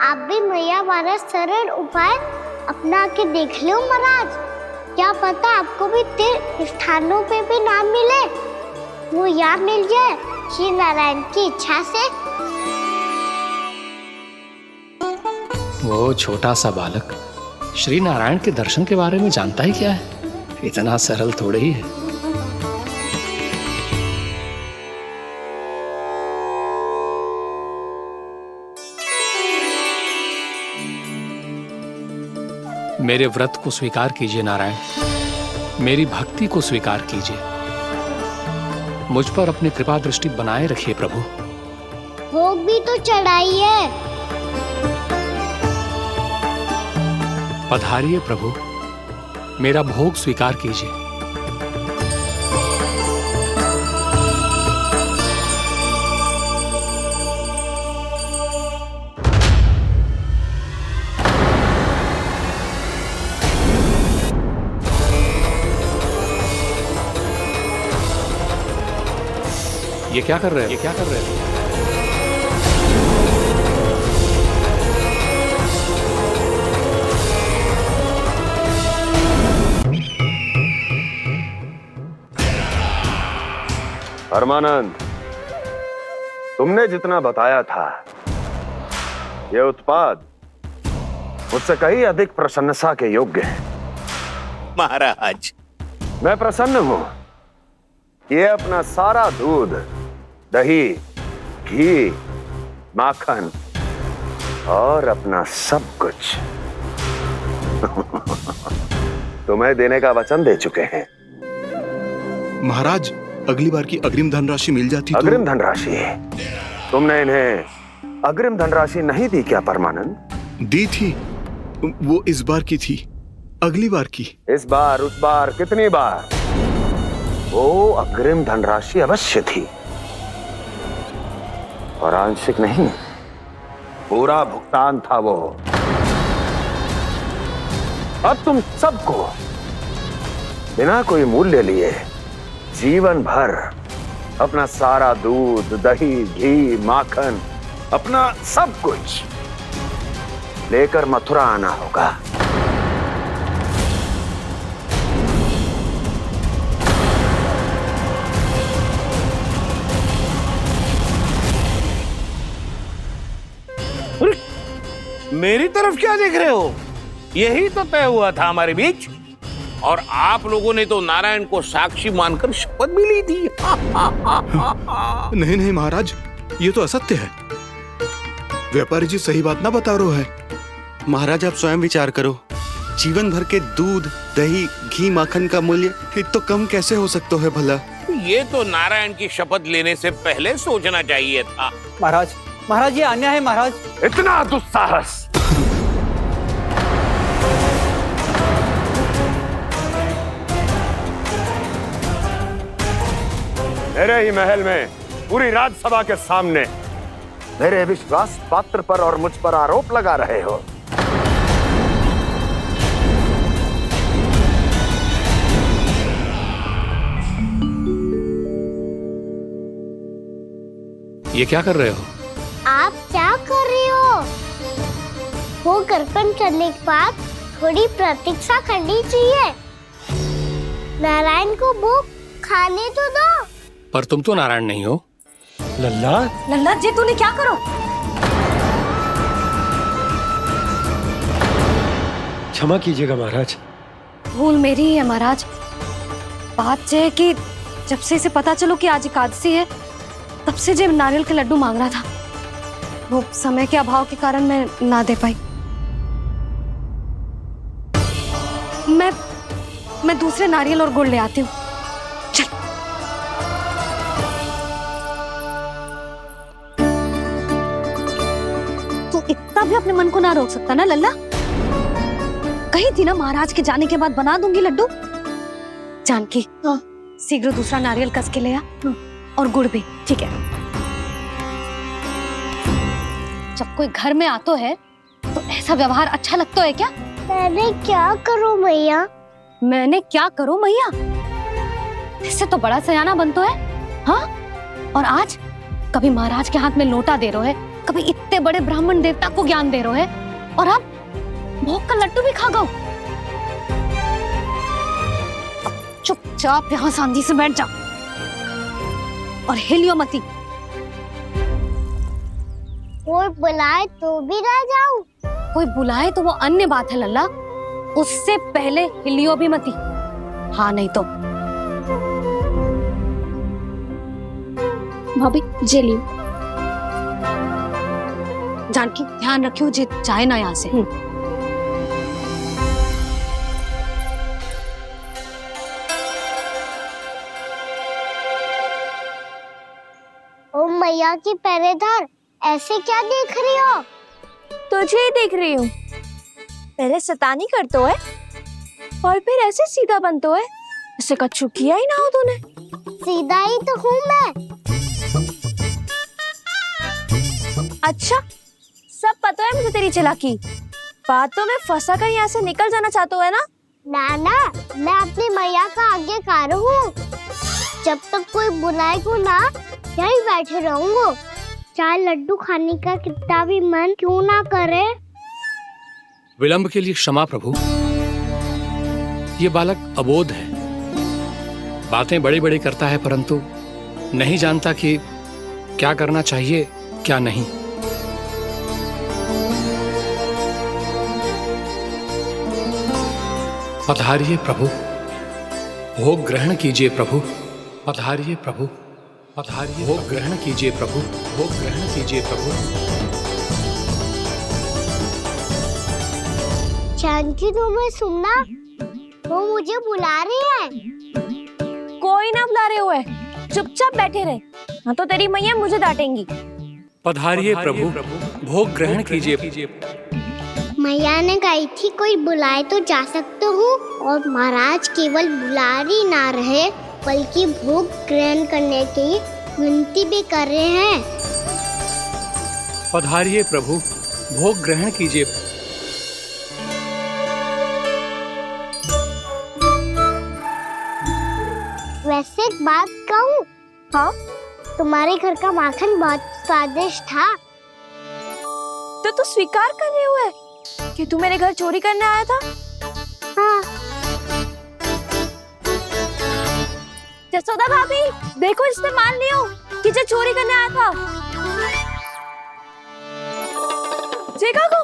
आप भी मैया वाला सरल उपाय अपना के देख लो महाराज, क्या पता आपको भी तीर्थ स्थानों पे भी नाम मिले, वो याद मिल जाए श्री नारायण की इच्छा से। वो छोटा सा बालक श्री नारायण के दर्शन के बारे में जानता ही क्या है, इतना सरल थोड़े ही है। मेरे व्रत को स्वीकार कीजिए नारायण, मेरी भक्ति को स्वीकार कीजिए, मुझ पर अपनी कृपा दृष्टि बनाए रखिए प्रभु। भोग भी तो चढ़ाइए। पधारिए प्रभु, मेरा भोग स्वीकार कीजिए। ये क्या कर रहे हैं? ये क्या कर रहे हैं? परमानंद, तुमने जितना बताया था ये उत्पाद मुझसे कहीं अधिक प्रशंसा के योग्य है। महाराज, मैं प्रसन्न हूं। ये अपना सारा दूध, दही, घी, माखन और अपना सब कुछ तुम्हें देने का वचन दे चुके हैं। महाराज, अगली बार की अग्रिम धनराशि मिल जाती तो। अग्रिम धनराशि? तुमने इन्हें अग्रिम धनराशि नहीं दी क्या परमानंद? दी थी, वो इस बार की थी, अगली बार की। इस बार, उस बार, कितनी बार? वो अग्रिम धनराशि अवश्य थी और आंशिक नहीं, पूरा भुगतान था वो। अब तुम सबको बिना कोई मूल्य लिए जीवन भर अपना सारा दूध, दही, घी, माखन, अपना सब कुछ लेकर मथुरा आना होगा। मेरी तरफ क्या देख रहे हो? यही तो तय हुआ था हमारे बीच, और आप लोगों ने तो नारायण को साक्षी मानकर शपथ भी ली थी। नहीं नहीं महाराज, ये तो असत्य है। व्यापारी जी सही बात ना बता रहे हैं। महाराज आप स्वयं विचार करो, जीवन भर के दूध, दही, घी, माखन का मूल्य तो कम कैसे हो सकता है भला? ये तो नारायण की शपथ लेने से पहले सोचना चाहिए था। महाराज, महाराज ये अन्याय है महाराज। इतना दुस्साहस! मेरे ही महल में पूरी राजसभा के सामने मेरे विश्वास पात्र पर और मुझ पर आरोप लगा रहे हो। ये क्या कर रहे हो? आप क्या कर रहे हो? वो कर्पण करने के बाद थोड़ी प्रतीक्षा करनी चाहिए। नारायण को वो खाने तो दो। पर तुम तो नारायण नहीं हो। लल्ला, लल्ला जी तूने क्या करो? क्षमा कीजिएगा महाराज। भूल मेरी ही है महाराज। बात यह है कि जब से इसे पता चलो कि आज एकादशी है, तब से जब नारियल के लड्डू मांग रहा था, वो समय के अभाव के कारण मैं ना दे पाई। मैं दूसरे नारियल और गुड़ ले आती हूँ। चल। तू इतना भी अपने मन को ना रोक सकता ना लल्ला? कही थी ना महाराज के जाने के बाद बना दूंगी लड्डू। जानकी, शीघ्र दूसरा नारियल कस के ले आ, और गुड़ भी। ठीक है। जब कोई घर में आतो है तो ऐसा व्यवहार अच्छा लगता है क्या? मैंने क्या करूं मैया? मैंने क्या करूं मैया? इससे तो बड़ा सयाना बनतो है। हाँ? और आज कभी महाराज के हाथ में लोटा दे रहे है, कभी इतने बड़े ब्राह्मण देवता को ज्ञान दे रहे है, और अब भोग का लड्डू भी खा गो। चुपचाप यहाँ शांति से बैठ जा और हिलियो मती। कोई बुलाए तो भी ना जाऊं? कोई बुलाए तो वो अन्य बात है लल्ला, उससे पहले हिलियो भी मती। हाँ नहीं तो। भाभी जे लियो। जानकी ध्यान रखियो जे जाए ना यहाँ से। ओ मैया की पहरेदार, ऐसे क्या देख रही हो? तुझे ही देख रही हूँ। पहले शैतानी करतो है और फिर ऐसे सीधा बनतो है। ऐसे कछु किया ही ना हो तूने। सीधा ही तो हूँ मैं। अच्छा, सब पता है मुझे तेरी चालाकी। बातों में फंसा कर यहाँ से निकल जाना चाहते है ना? नाना, मैं अपनी मैया का आज्ञाकार हूँ। जब तक कोई बुलाए को ना, यही बैठे रहूंगा। चाहे लड्डू खाने का कितना भी मन क्यों ना करे। विलंब के लिए क्षमा प्रभु। ये बालक अबोध है, बातें बड़ी बड़ी करता है, परंतु नहीं जानता कि क्या करना चाहिए क्या नहीं। पधारिए प्रभु, भोग ग्रहण कीजिए प्रभु। पधारिए प्रभु, पधारिए। भोग ग्रहण कीजिए प्रभु, भोग ग्रहण कीजिए प्रभु। जानकी, तुम्हें सुनना, वो मुझे बुला रही है। कोई ना बुला रहे हुए, चुपचाप बैठे रहे, हाँ तो तेरी मैया मुझे डांटेंगी। पधारिए प्रभु, भोग ग्रहण कीजिए। मैया ने कही थी कोई बुलाए तो जा सकते हूँ, और महाराज केवल बुला ही ना रहे बल्कि भोग ग्रहण करने की विनती भी कर रहे हैं। पधारिए प्रभु, भोग ग्रहण कीजिए। वैसे एक बात कहूँ? हाँ? तुम्हारे घर का माखन बहुत स्वादिष्ट था। तो तू स्वीकार कर रहे हुए कि तू मेरे घर चोरी करने आया था? हाँ। जसोदा भाभी, देखो इसने मान लियो कि जो चोरी करने आया था। देखा को?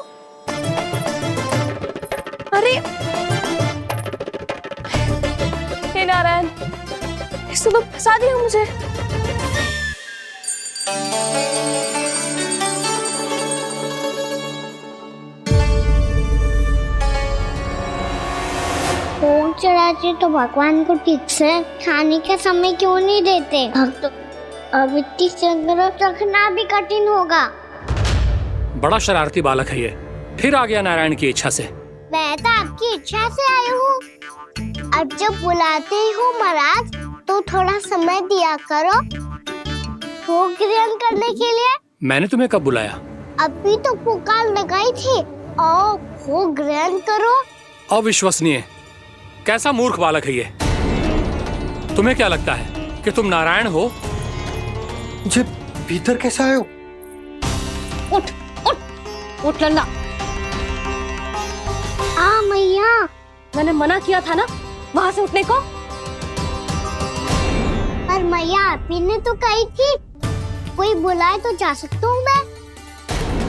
अरे हे नारायण, इसने तो फंसा दिया मुझे। भोग चढ़ाते तो भगवान को ठीक से खाने का समय क्यों नहीं देते? भक्त अब इतनी संग्रह रखना भी कठिन होगा। बड़ा शरारती बालक है ये, फिर आ गया नारायण की इच्छा से। मैं तो आपकी इच्छा से आई हूँ। अब जब बुलाते हो महाराज तो थोड़ा समय दिया करो भोग ग्रहण करने के लिए। मैंने तुम्हें कब बुलाया? अभी तो पुकार लगाई थी और भोग ग्रहण करो। अविश्वसनीय, कैसा मूर्ख बालक है ये। तुम्हें क्या लगता है कि तुम नारायण हो? मुझे भीतर कैसे आए हो? उठ उठ उठ लल्ला। मैया, मैंने मना किया था ना वहां से उठने को। पर मैया आपी ने तो कही थी कोई बुलाए तो जा सकता हूँ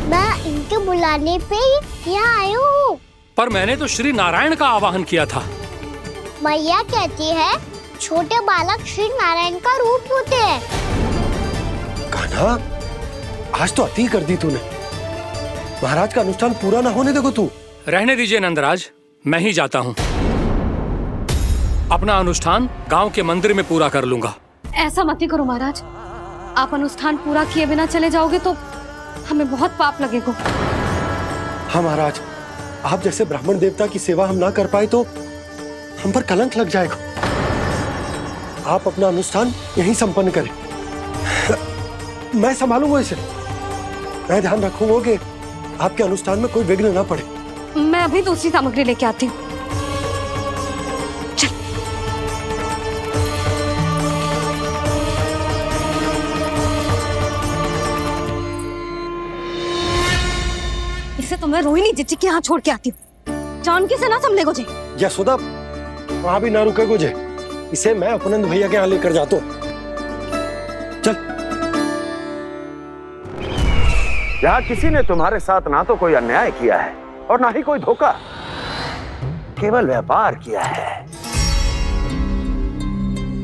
मैं इनके बुलाने पे ही यहाँ आई हूँ। पर मैंने तो श्री नारायण का आवाहन किया था। मैया कहती है छोटे बालक श्री नारायण का रूप होते हैं। कान्हा, आज तो अति कर दी तूने। महाराज का अनुष्ठान पूरा ना होने देखो तू। रहने दीजिए नंदराज, मैं ही जाता हूँ। अपना अनुष्ठान गांव के मंदिर में पूरा कर लूंगा। ऐसा मत ही करो महाराज, आप अनुष्ठान पूरा किए बिना चले जाओगे तो हमें बहुत पाप लगेगा। हाँ महाराज, आप जैसे ब्राह्मण देवता की सेवा हम ना कर पाए तो हम पर कलंक लग जाएगा। आप अपना अनुष्ठान यहीं संपन्न करें, मैं संभालूंगा इसे। मैं ध्यान रखूंगा कि आपके अनुष्ठान में कोई विघ्न ना पड़े। मैं अभी दूसरी सामग्री लेके आती हूँ। इसे तो मैं रोहिणी जीजी के यहाँ छोड़ के आती हूँ। जानकी से ना संभले गोजे। यशोदा, वहां भी ना रुके गोजे। इसे मैं अपनंद भैया के यहाँ लेकर जाता हूँ। चल। यहाँ किसी ने तुम्हारे साथ ना तो कोई अन्याय किया है और ना ही कोई धोखा, केवल व्यापार किया है।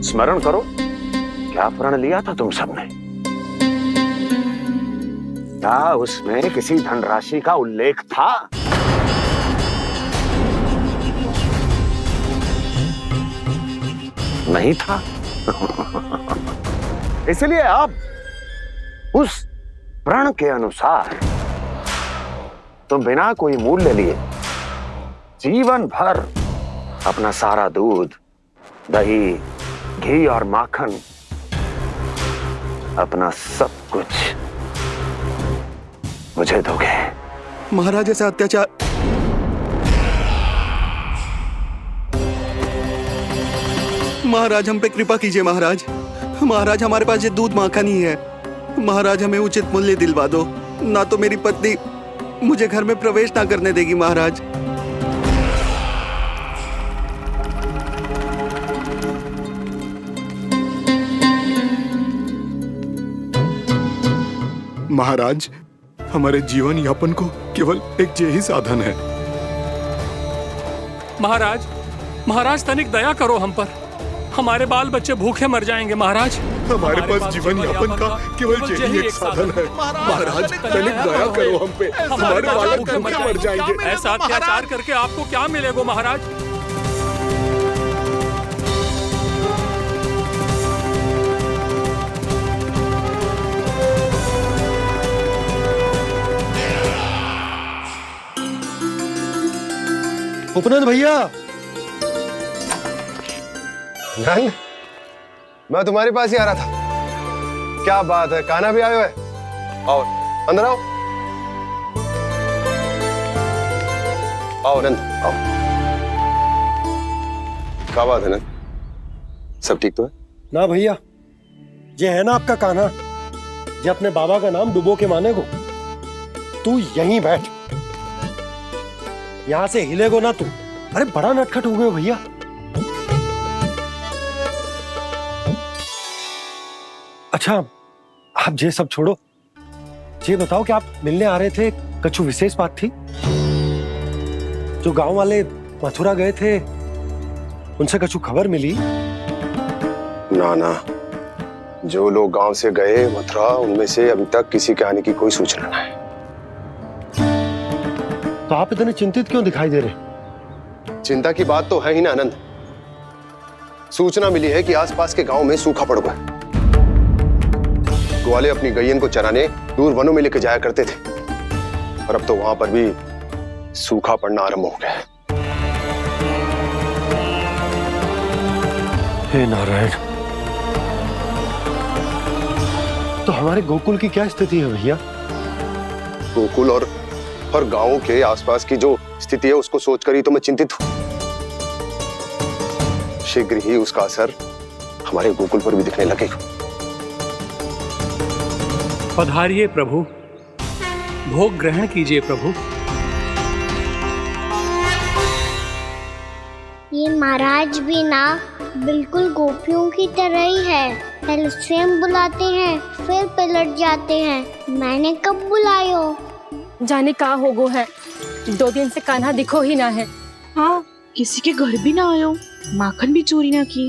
स्मरण करो, क्या प्रण लिया था तुम सबने? क्या उसमें किसी धनराशि का उल्लेख था? नहीं था। इसलिए अब उस प्रण के अनुसार तुम बिना कोई मूल्य लिए जीवन भर अपना सारा दूध, दही, घी और माखन, अपना सब कुछ मुझे दोगे। महाराज ऐसा अत्याचार। महाराज हम पे कृपा कीजिए। महाराज, महाराज हमारे पास ये दूध माखन ही है। महाराज हमें उचित मूल्य दिलवा दो, ना तो मेरी पत्नी मुझे घर में प्रवेश ना करने देगी। महाराज, महाराज हमारे जीवन यापन को केवल एक यही साधन है। महाराज, महाराज तनिक दया करो हम पर। हमारे बाल बच्चे भूखे मर जाएंगे। महाराज, हमारे पास जीवन यापन का केवल यही एक साधन है। महाराज तनिक दया करो हम पे, हमारे बालक भूखे मर जाएंगे। ऐसा अत्याचार करके आपको क्या मिलेगा महाराज? उपनंद भैया, नंद, मैं तुम्हारे पास ही आ रहा था। क्या बात है, कान्हा भी आयो है? आओ अंदर आओ। आओ नंद, आओ। क्या बात है नंद, सब ठीक तो है? ना भैया, ये है ना आपका कान्हा, ये अपने बाबा का नाम डुबो के माने को। तू यहीं बैठ, यहां से हिलेगो ना तू। अरे बड़ा नटखट हो गए भैया। अच्छा, आप ये सब छोड़ो, ये बताओ कि आप मिलने आ रहे थे, कछु विशेष बात थी? जो गांव वाले मथुरा गए थे, उनसे कछु खबर मिली? ना ना, जो लोग गांव से गए मथुरा, उनमें से अभी तक किसी के आने की कोई सूचना नहीं है। तो आप इतने चिंतित क्यों दिखाई दे रहे? चिंता की बात तो है ही ना आनंद। सूचना मिली है कि आसपास के गांव में सूखा पड़ गया। ग्वाले अपनी गैयन को चराने दूर वनों में लेके जाया करते थे, और अब तो वहां पर भी सूखा पड़ना आरंभ हो गया है। हे नारायण, तो हमारे गोकुल की क्या स्थिति है भैया? गोकुल और गांवों के आसपास की जो स्थिति है उसको सोचकर ही तो मैं चिंतित हूं। शीघ्र ही उसका असर हमारे गोकुल पर भी दिखने लगेगा। पधारिए प्रभु, भोग ग्रहण कीजिए प्रभु। ये महाराज भी ना बिल्कुल गोपियों की तरह ही है। पहले स्वयं बुलाते हैं, फिर पलट जाते हैं। मैंने कब बुलायो? जाने का हो गो है, 2 दिन से कान्हा दिखो ही ना है। हाँ, किसी के घर भी ना आयो, माखन भी चोरी ना की।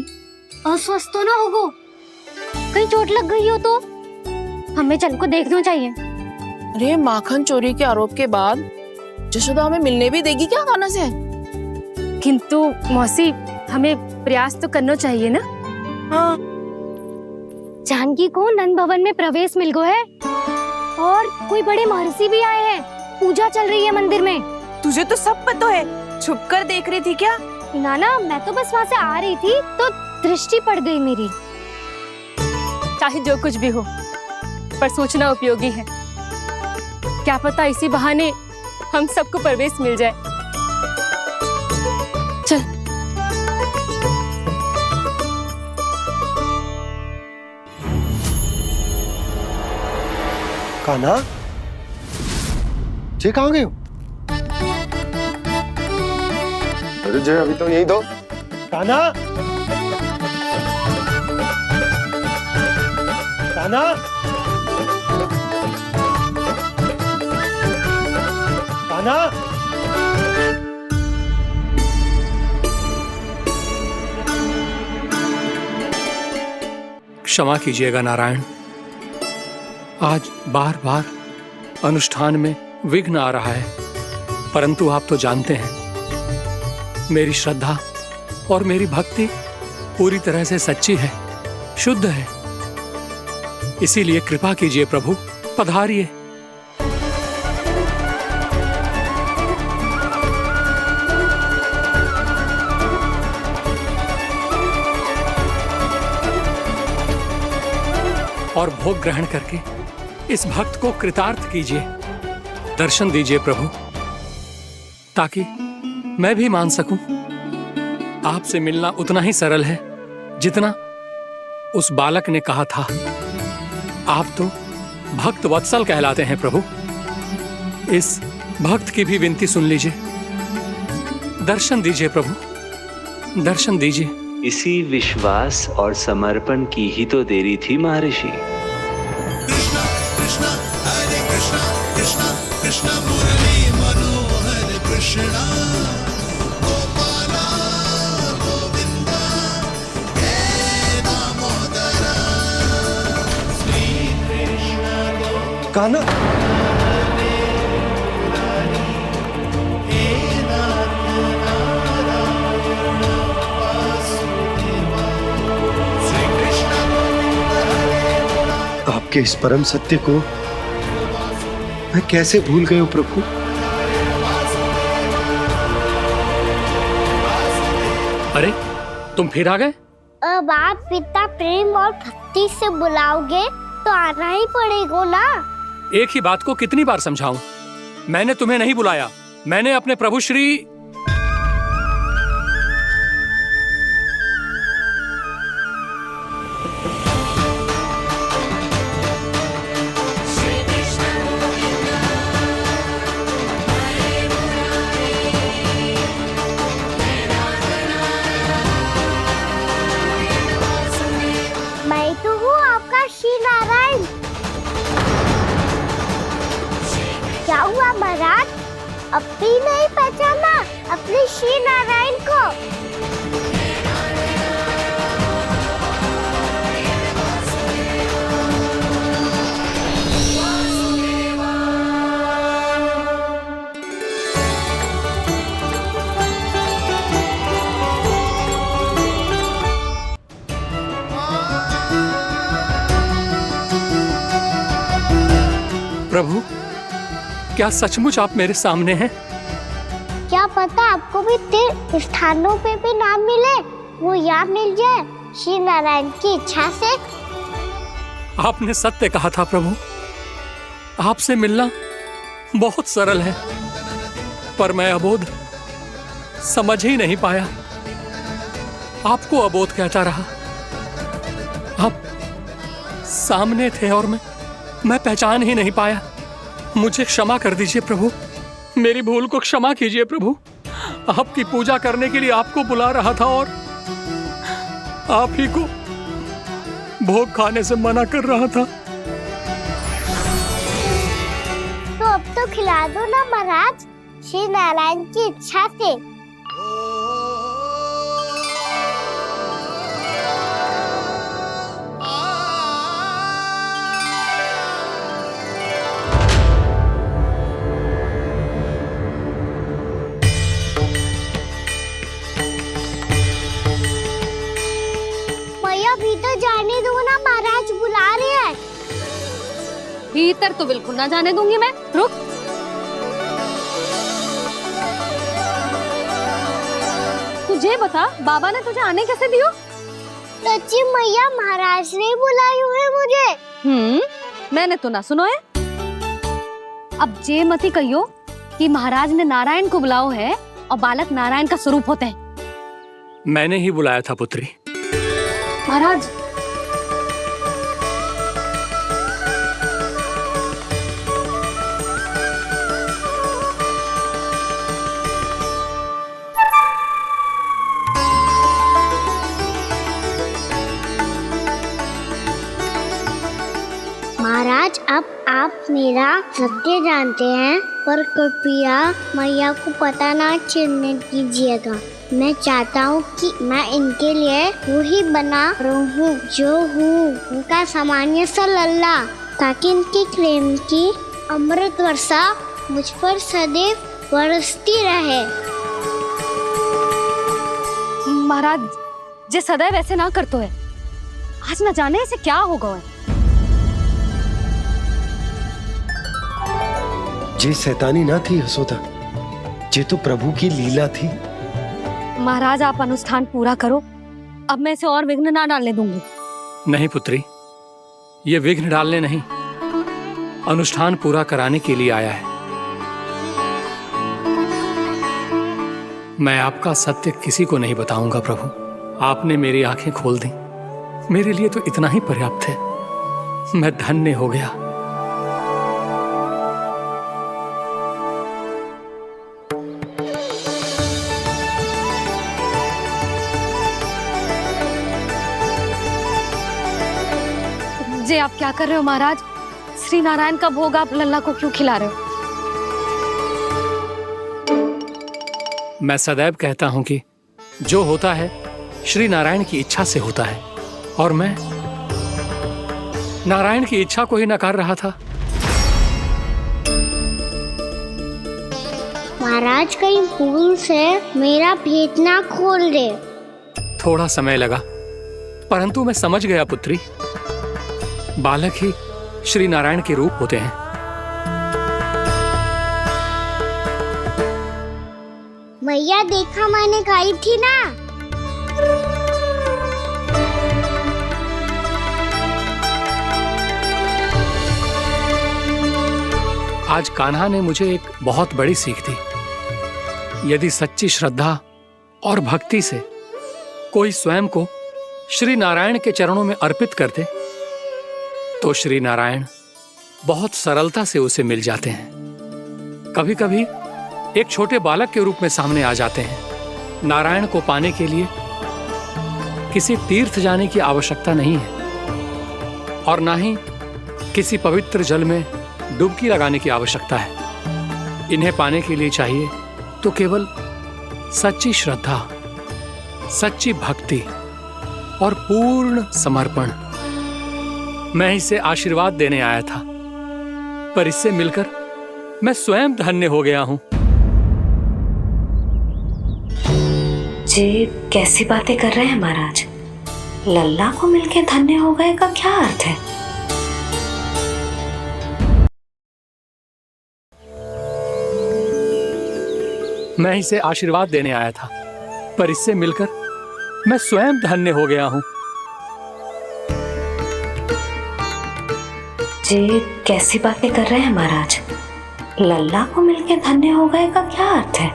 अस्वस्थ तो ना होगो? कहीं चोट लग गई हो तो हमें चल को देखना चाहिए। अरे माखन चोरी के आरोप के बाद जशोदा हमें मिलने भी देगी क्या कान्हा से? किंतु मौसी, हमें प्रयास तो करना चाहिए ना। हाँ। जानकी को नंद भवन में प्रवेश मिल गो है, और कोई बड़े महर्षि भी आए हैं। पूजा चल रही है मंदिर में। तुझे तो सब पता है, छुप कर देख रही थी क्या? ना, मैं तो बस वहाँ से आ रही थी तो दृष्टि पड़ गई मेरी। चाहे जो कुछ भी हो, पर सूचना उपयोगी है। क्या पता इसी बहाने हम सबको प्रवेश मिल जाए। चल। कान्हा, जे कहाँ गए हो? अरे जय, अभी तो यही दो। कान्हा, कान्हा, कान्हा। क्षमा कीजिएगा नारायण, आज बार बार अनुष्ठान में विघ्न आ रहा है, परंतु आप तो जानते हैं मेरी श्रद्धा और मेरी भक्ति पूरी तरह से सच्ची है, शुद्ध है। इसीलिए कृपा कीजिए प्रभु, पधारिए। और भोग ग्रहण करके इस भक्त को कृतार्थ कीजिए। दर्शन दीजिए प्रभु, ताकि मैं भी मान सकूं। आपसे मिलना उतना ही सरल है जितना उस बालक ने कहा था। आप तो भक्त वत्सल कहलाते हैं प्रभु। इस भक्त की भी विनती सुन लीजिए। दर्शन दीजिए प्रभु, दर्शन दीजिए। इसी विश्वास और समर्पण की ही तो देरी थी महर्षि। कृष्णा कृष्णा हरे कृष्णा, कृष्णा कृष्णा मुरली मनोहर कृष्णा, गोपाला गोविंदा हे दामोदरा, श्री कृष्ण कान्हा, आपके इस परम सत्य को मैं कैसे भूल गया हूं प्रभु। अरे तुम फिर आ गए? अब आप पिता प्रेम और भक्ति से बुलाओगे तो आना ही पड़ेगा ना। एक ही बात को कितनी बार समझाऊं? मैंने तुम्हें नहीं बुलाया, मैंने अपने प्रभु श्री मैं तो हूँ आपका श्री नारायण। क्या हुआ महाराज, अब भी नहीं पहचाना अपने श्री नारायण को? प्रभु, क्या सचमुच आप मेरे सामने हैं? क्या पता आपको भी तीर्थ स्थानों पे भी नाम मिले, वो यहाँ मिल जाए श्री नारायण की इच्छा से। आपने सत्य कहा था प्रभु, आपसे मिलना बहुत सरल है, पर मैं अबोध समझ ही नहीं पाया। आपको अबोध कहता रहा। आप सामने थे और मैं पहचान ही नहीं पाया। मुझे क्षमा कर दीजिए प्रभु, मेरी भूल को क्षमा कीजिए प्रभु। आपकी पूजा करने के लिए आपको बुला रहा था और आप ही को भोग खाने से मना कर रहा था। तो अब तो खिला दो ना महाराज, श्री नारायण की इच्छा से। भीतर जाने दो ना, महाराज बुला रहे हैं। भीतर तो बिल्कुल ना जाने दूंगी मैं, रुक। तुझे बता, बाबा ने तुझे आने कैसे दियो? सच्ची मैया, महाराज ने बुलाई हुई मुझे। मैंने तो ना सुनो है। अब जे मती कहियो कि महाराज ने नारायण को बुलाओ है और बालक नारायण का स्वरूप होते हैं। मैंने ही बुलाया था पुत्री। महाराज, महाराज, अब आप मेरा सत्य जानते हैं, पर कृपया मैया को पता ना चलने कीजिएगा। मैं चाहता हूँ कि मैं इनके लिए वही बना रहूँ जो हूँ, उनका सामान्य सा लल्ला, ताकि इनके प्रेम की अमृत वर्षा मुझ पर सदैव बरसती रहे। महाराज, जे सदैव ऐसे ना करतो है, आज न जाने इसे क्या होगा है। जे शैतानी ना थी यशोदा, जे तो प्रभु की लीला थी। महाराज, आप अनुष्ठान पूरा करो, अब मैं इसे और विघ्न ना डालने दूंगी। नहीं पुत्री, ये विघ्न डालने नहीं, अनुष्ठान पूरा कराने के लिए आया है। मैं आपका सत्य किसी को नहीं बताऊंगा प्रभु। आपने मेरी आंखें खोल दी, मेरे लिए तो इतना ही पर्याप्त है। मैं धन्य हो गया। जे आप क्या कर रहे हो महाराज? श्री नारायण का भोग आप लल्ला को क्यों खिला रहे हो? मैं सदैव कहता हूं कि जो होता है श्री नारायण की इच्छा से होता है, और मैं नारायण की इच्छा को ही नकार रहा था। महाराज, कहीं भूल से मेरा भेद ना खोल दे। थोड़ा समय लगा, परंतु मैं समझ गया पुत्री। बालक ही श्री नारायण के रूप होते हैं। मैया, देखा मैंने खाई थी ना। आज कान्हा ने मुझे एक बहुत बड़ी सीख दी। यदि सच्ची श्रद्धा और भक्ति से कोई स्वयं को श्री नारायण के चरणों में अर्पित कर दे, तो श्री नारायण बहुत सरलता से उसे मिल जाते हैं। कभी कभी एक छोटे बालक के रूप में सामने आ जाते हैं। नारायण को पाने के लिए किसी तीर्थ जाने की आवश्यकता नहीं है, और ना ही किसी पवित्र जल में डुबकी लगाने की आवश्यकता है। इन्हें पाने के लिए चाहिए तो केवल सच्ची श्रद्धा, सच्ची भक्ति और पूर्ण समर्पण। मैं इसे आशीर्वाद देने आया था, पर इससे मिलकर मैं स्वयं धन्य हो गया हूं। जी कैसी बातें कर रहे हैं महाराज? लल्ला को मिलके धन्य हो गए का क्या अर्थ है? मैं इसे आशीर्वाद देने आया था, पर इससे मिलकर मैं स्वयं धन्य हो गया हूँ। ये कैसी बातें कर रहे हैं महाराज? लल्ला को मिलके धन्य हो गए का क्या अर्थ है?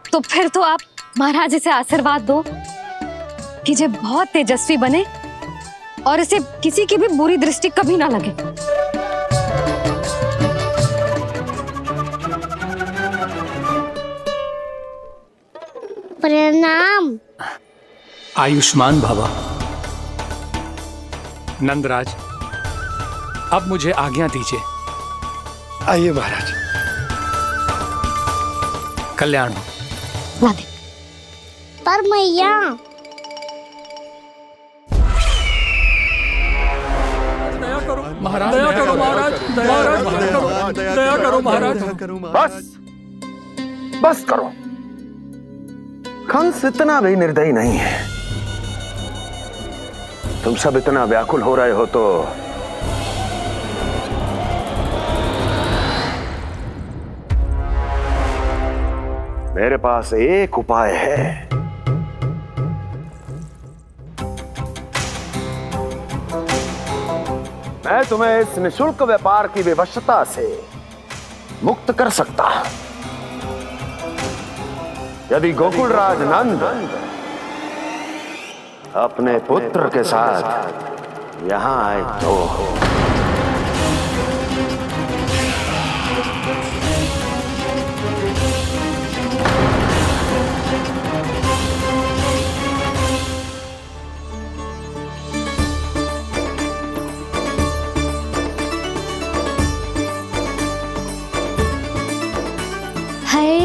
तो फिर तो आप महाराज इसे आशीर्वाद दो कि ये बहुत तेजस्वी बने और इसे किसी की भी बुरी दृष्टि कभी ना लगे। प्रणाम। आयुष्मान भवा। नंदराज, अब मुझे आज्ञा दीजिए। आइए महाराज। कल्याण हो। पर मैया महाराज, दया करो महाराज, दया करो महाराज। बस करो। कंस इतना भी निर्दयी नहीं है। तुम सब इतना व्याकुल हो रहे हो तो मेरे पास एक उपाय है। मैं तुम्हें इस निशुल्क व्यापार की विवशता से मुक्त कर सकता यदि गोकुलराज नंद अपने पुत्र के साथ यहां आए तो। हाय,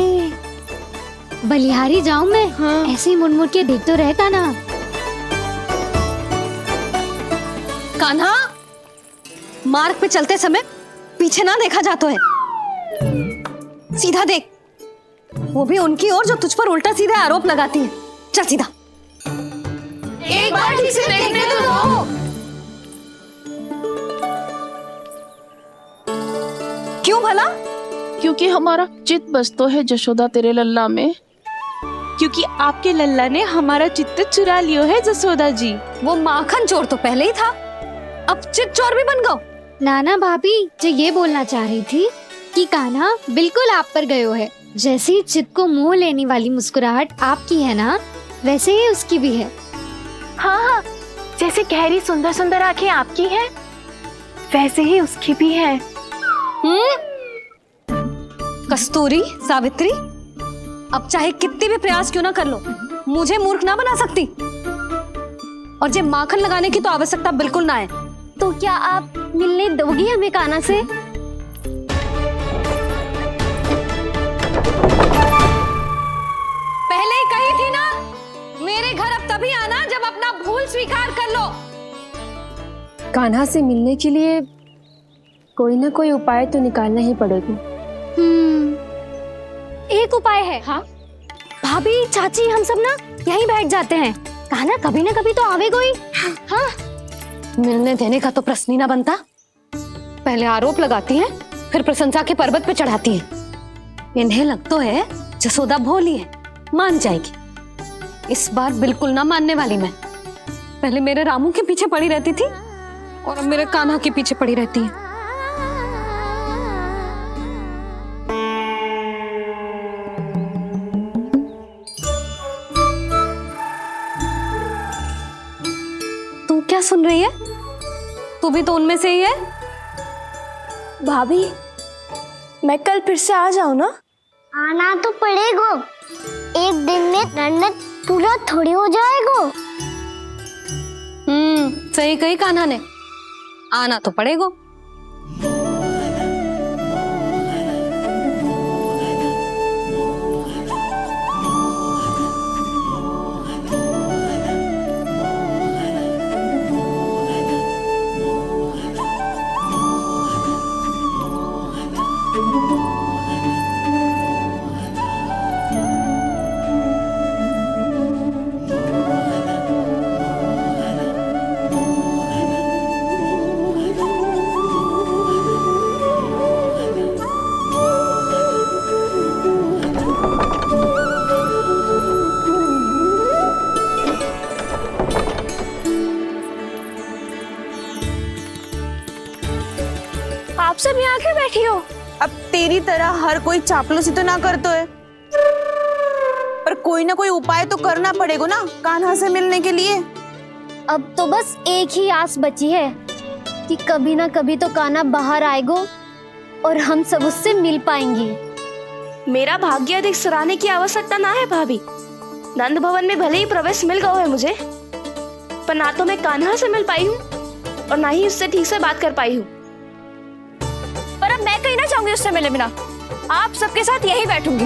बलिहारी जाऊं मैं? हाँ। ऐसे ही मुड़ मुड़ के देख तो रहता ना। कान्हा, मार्ग पे चलते समय पीछे ना देखा जाता है, सीधा देख। वो भी उनकी ओर जो तुझ पर उल्टा सीधे आरोप लगाती है। चल सीधा। एक बार ठीक से देखने तो दो। क्यों भला? क्योंकि हमारा चित्त बसतो है जशोदा तेरे लल्ला में। क्योंकि आपके लल्ला ने हमारा चित्त चुरा लियो है जसोदा जी। वो माखन चोर तो पहले ही था, अब चित्त चोर भी बन गओ। नाना भाभी जो ये बोलना चाह रही थी कि कान्हा बिल्कुल आप पर गयो है। जैसे ही चित्त को मोह लेने वाली मुस्कुराहट आपकी है ना, वैसे ही उसकी भी है। हाँ हाँ, जैसे गहरी सुंदर सुंदर आंखें आपकी हैं, वैसे ही उसकी भी है। कस्तूरी, सावित्री, अब चाहे कितने भी प्रयास क्यों ना कर लो, मुझे मूर्ख ना बना सकती। और जे माखन लगाने की तो आवश्यकता बिल्कुल ना है। तो क्या आप मिलने दोगी हमें कान्हा से? पहले ही कही थी ना, मेरे घर अब तभी आना जब अपना भूल स्वीकार कर लो। कान्हा से मिलने के लिए कोई ना कोई उपाय तो निकालना ही पड़ेगा। एक उपाय है। हाँ? भाभी, चाची, हम सब ना यहीं बैठ जाते हैं। कान्हा कभी ना कभी तो आवेगा ही। हाँ? मिलने देने का तो प्रश्न ही ना बनता। पहले आरोप लगाती हैं, फिर प्रशंसा के पर्वत पे चढ़ाती हैं। इन्हें लगता है जसोदा भोली है, मान जाएगी। इस बार बिल्कुल ना मानने वाली मैं। पहले मेरे रामू के पीछे पड़ी रहती थी और अब मेरे कान्हा के पीछे पड़ी रहती है। तू क्या सुन रही है? तू भी तो उनमें से ही है। भाभी, मैं कल फिर से आ जाऊं ना? आना तो पड़ेगा। एक दिन में रन्नत पूरा थोड़ी हो जाएगा। सही कही कान्हा ने, आना तो पड़ेगा। आप सब यहाँ क्यों बैठी हो? अब तेरी तरह हर कोई चापलूसी तो ना करतो है, पर कोई ना कोई उपाय तो करना पड़ेगा ना कान्हा से मिलने के लिए। अब तो बस एक ही आस बची है कि कभी ना कभी तो कान्हा बाहर आएगो और हम सब उससे मिल पाएंगे। मेरा भाग्य अधिक सराहने की आवश्यकता ना है भाभी। नंद भवन में भले ही प्रवेश मिल गया है मुझे, पर ना तो मैं कान्हा से मिल पाई हूँ और ना ही उससे ठीक से बात कर पाई हूँ। पर अब मैं कहीं ना चाहूंगी उससे मिले बिना। आप सबके साथ यही बैठूंगी।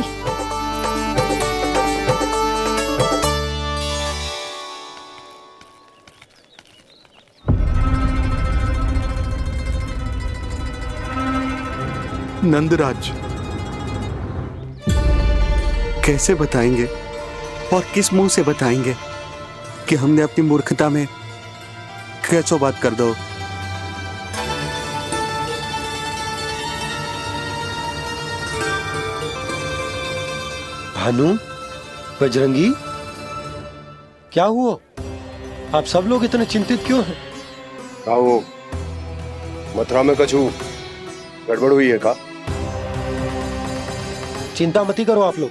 नंदराज, कैसे बताएंगे और किस मुंह से बताएंगे कि हमने अपनी मूर्खता में कैसो बात कर दो। भानु, बजरंगी, क्या हुआ? आप सब लोग इतने चिंतित क्यों हैं? आओ, मथुरा में कछु गड़बड़ हुई है का? चिंता मती करो आप लोग,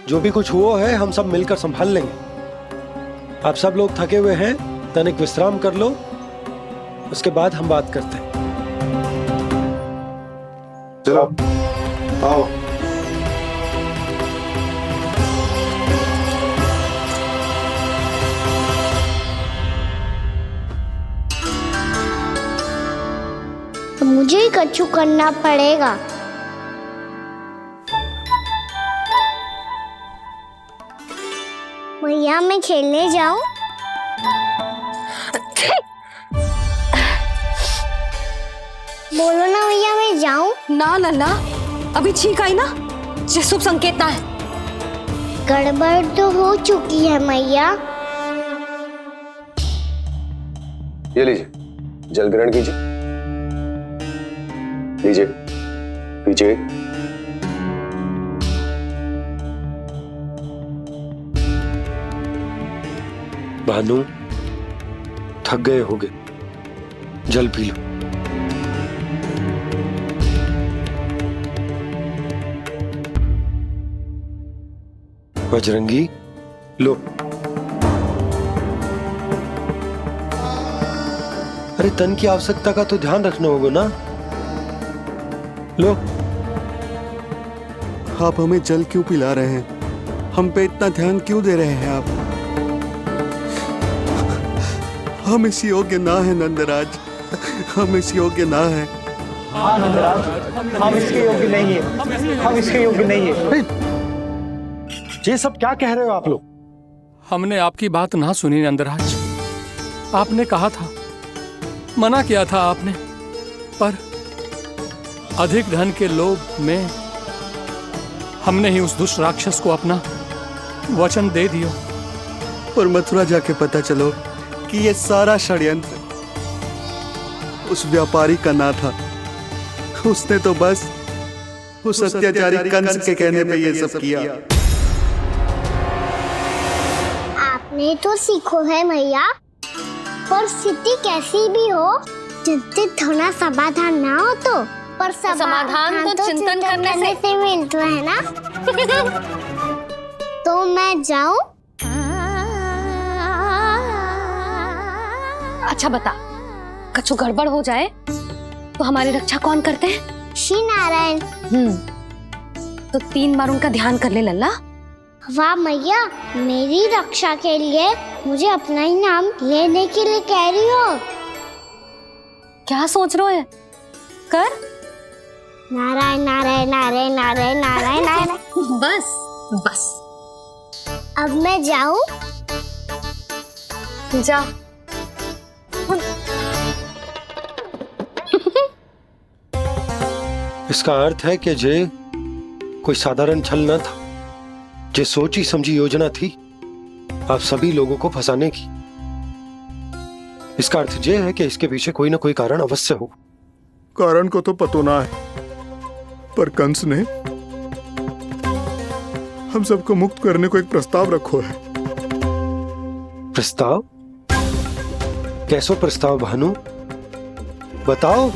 जो भी कुछ हुआ है हम सब मिलकर संभाल लेंगे। आप सब लोग थके हुए हैं, तनिक विश्राम कर लो, उसके बाद हम बात करते हैं। चलो आओ। मुझे ही कछु करना पड़ेगा। भैया मैं खेलने जाऊं? बोलो ना भैया मैं जाऊं? ना लल्ला, अभी छींक आई ना, ये शुभ संकेत ना है। गड़बड़ तो हो चुकी है मैया। ये लीजिए, जल ग्रहण कीजिए। लीजिए, पीछे। भानु, थक गए होगे, जल पी लो। बजरंगी, लो। अरे तन की आवश्यकता का तो ध्यान रखना होगा ना, लो। आप हमें जल क्यों पिला रहे हैं? हम पे इतना ध्यान क्यों दे रहे हैं आप? हम इस योग्य ना है नंदराज, हम इस योग्य ना है। हाँ नंदराज, हम इसके योग्य नहीं है, हम इसके योग्य नहीं है। ये सब क्या कह रहे हो आप लोग? हमने आपकी बात ना सुनी नंदराज। आपने कहा था, मना किया था आपने, पर अधिक धन के लोभ में हमने ही उस दुष्ट राक्षस को अपना वचन दे दिया। और मथुरा जाके पता चलो कि ये सारा षड्यंत्र उस व्यापारी का ना था। उसने तो बस उस अत्याचारी कंस के कहने पे ये सब किया। आपने तो सीखो है भैया, पर स्थिति कैसी भी हो, चिंतित होना समाधान ना हो तो, पर समाधान तो चिंतन करने से मिलता है ना। तो मैं जाऊं? अच्छा बता, कछु गड़बड़ हो जाए तो हमारी रक्षा कौन करते हैं? श्री नारायण। तो 3 बार उनका ध्यान कर ले लल्ला। वाह मैया, मेरी रक्षा के लिए मुझे अपना ही नाम लेने के लिए कह रही हो? क्या सोच रहे हो? कर। नारायण नारायण नारायण नारायण नारायण नारायण। बस बस। अब मैं जाऊं? जा। इसका अर्थ है कि जे कोई साधारण छल न था, जे सोची समझी योजना थी आप सभी लोगों को फंसाने की। इसका अर्थ ये है कि इसके पीछे कोई ना कोई कारण अवश्य हो। कारण को तो पतो ना है, पर कंस ने हम सबको मुक्त करने को एक प्रस्ताव रखो है। प्रस्ताव? कैसो प्रस्ताव भानु, बताओ।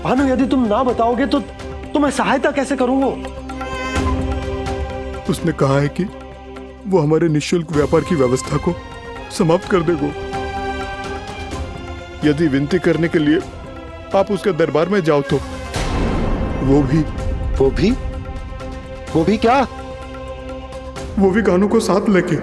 भानु, यदि तुम ना बताओगे तो मैं सहायता कैसे करूंगा? उसने कहा है कि वो हमारे निःशुल्क व्यापार की व्यवस्था को समाप्त कर देगा। यदि विनती करने के लिए आप उसके दरबार में जाओ तो वो भी क्या? वो भी कानों को साथ लेके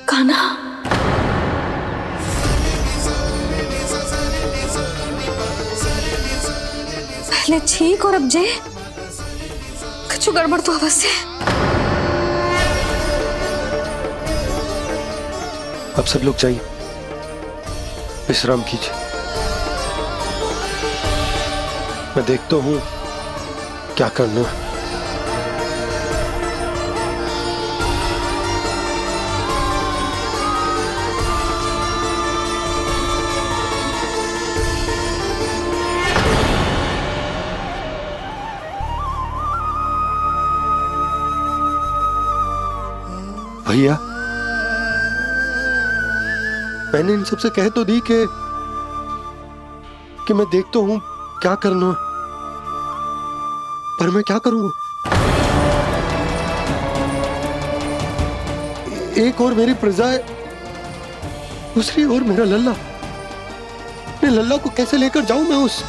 कान्हा, पहले ठीक और अब जे कुछ गड़बड़ तो अवश्य। अब सब लोग जाइए, विश्राम कीजिए। मैं देखता हूं क्या करना है। भैया, मैंने इन सबसे कह तो दी कि मैं देखता हूं क्या करना, पर मैं क्या करूंगा? एक और मेरी प्रजा है, दूसरी ओर मेरा लल्ला। मैं लल्ला को कैसे लेकर जाऊं मैं उस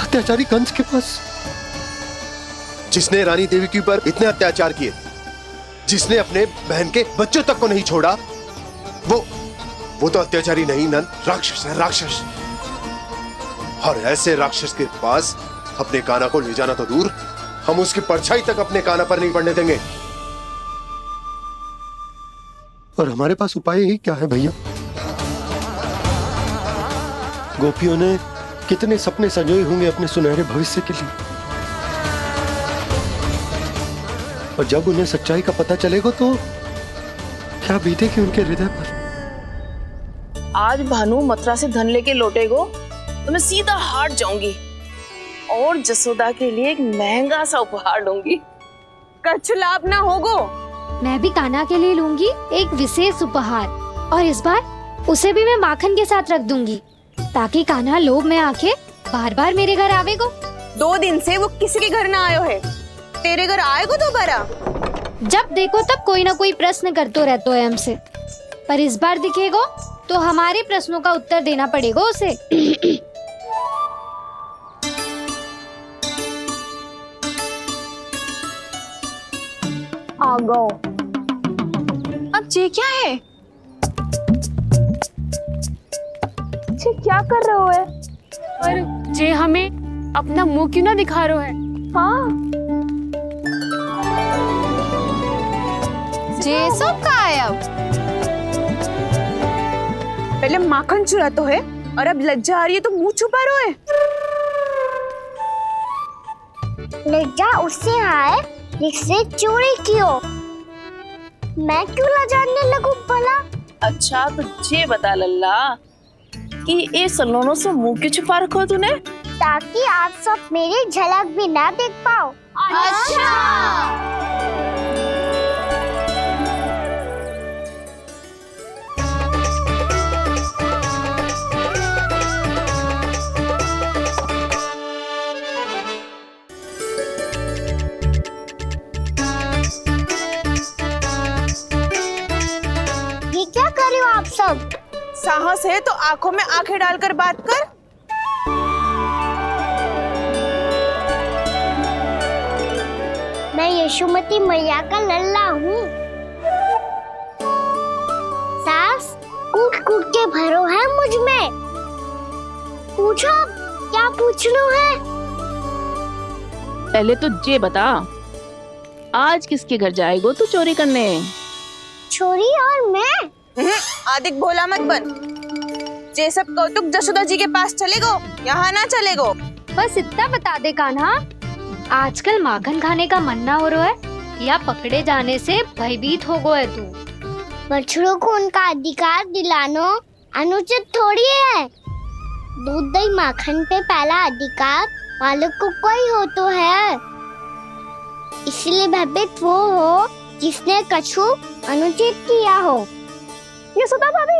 अत्याचारी कंस के पास, जिसने रानी देवी के ऊपर इतने अत्याचार किए, जिसने अपने बहन के बच्चों तक को नहीं छोड़ा, वो तो अत्याचारी नहीं नंद, राक्षस है, राक्षस। और ऐसे राक्षस के पास अपने कान्हा को ले जाना तो दूर, हम उसकी परछाई तक अपने कान्हा पर नहीं पड़ने देंगे। और हमारे पास उपाय ही क्या है भैया? गोपियों ने कितने सपने संजोए होंगे अपने सुनहरे भविष्य के लिए, और जब उन्हें सच्चाई का पता चलेगा तो क्या बीतेगी उनके हृदय पर? आज भानु मथुरा से धन लेके लौटेगो तो मैं सीधा हाट जाऊंगी और जसोदा के लिए एक महंगा सा उपहार दूंगी। कछु लाभ ना होगो। मैं भी कान्हा के लिए लूंगी एक विशेष उपहार, और इस बार उसे भी मैं माखन के साथ रख दूंगी, ताकि कान्हा लोभ में आके बार बार मेरे घर आवेगो। 2 दिन से वो किसी के घर ना आयो है, तेरे घर आएगो दोबारा? जब देखो तब कोई ना कोई प्रश्न करते रहते है हमसे, पर इस बार दिखेगो तो हमारे प्रश्नों का उत्तर देना पड़ेगा उसे। आ गो। अब जे क्या है? जे क्या कर रहे हो है? पर जे हमें अपना मुंह क्यों ना दिखा रहे है? हाँ, जे सब का है अब? पहले माखन चुरा तो है और अब लज्जा आ रही है तो मुंह छुपा रहे है। लज्जा उससे है जिससे चोरी की हो। मैं क्यों लजाने लगूं भला? अच्छा तो ये बता लल्ला कि ये सलोनों से मुंह क्यों छुपा रखो तूने? ताकि आप सब मेरी झलक भी ना देख पाओ। अच्छा। ये क्या कर रहे हो आप सब? साहस है तो आंखों में आंखें डालकर बात कर। मैं यशोमती मैया का लल्ला हूँ। सास कूट कूट के भरो है मुझ में। पूछो क्या पूछना है? पहले तो ये बता, आज किसके घर जाएगो तू चोरी करने? छोरी और मैं? आदिक भोला मत बन। जे सब कौतुक जसोदा जी के पास चलेगो, यहाँ ना चलेगो। बस इतना बता दे कान्हा, आजकल माखन खाने का मन ना हो रहा है या पकड़े जाने से भयभीत हो गए तू? बछड़ों को उनका अधिकार दिलाना अनुचित थोड़ी है। दूध दही माखन पे पहला अधिकार मालिक को कोई हो तो है। इसलिए भयभीत वो हो जिसने कछु अनुचित किया हो। यशोदा भाभी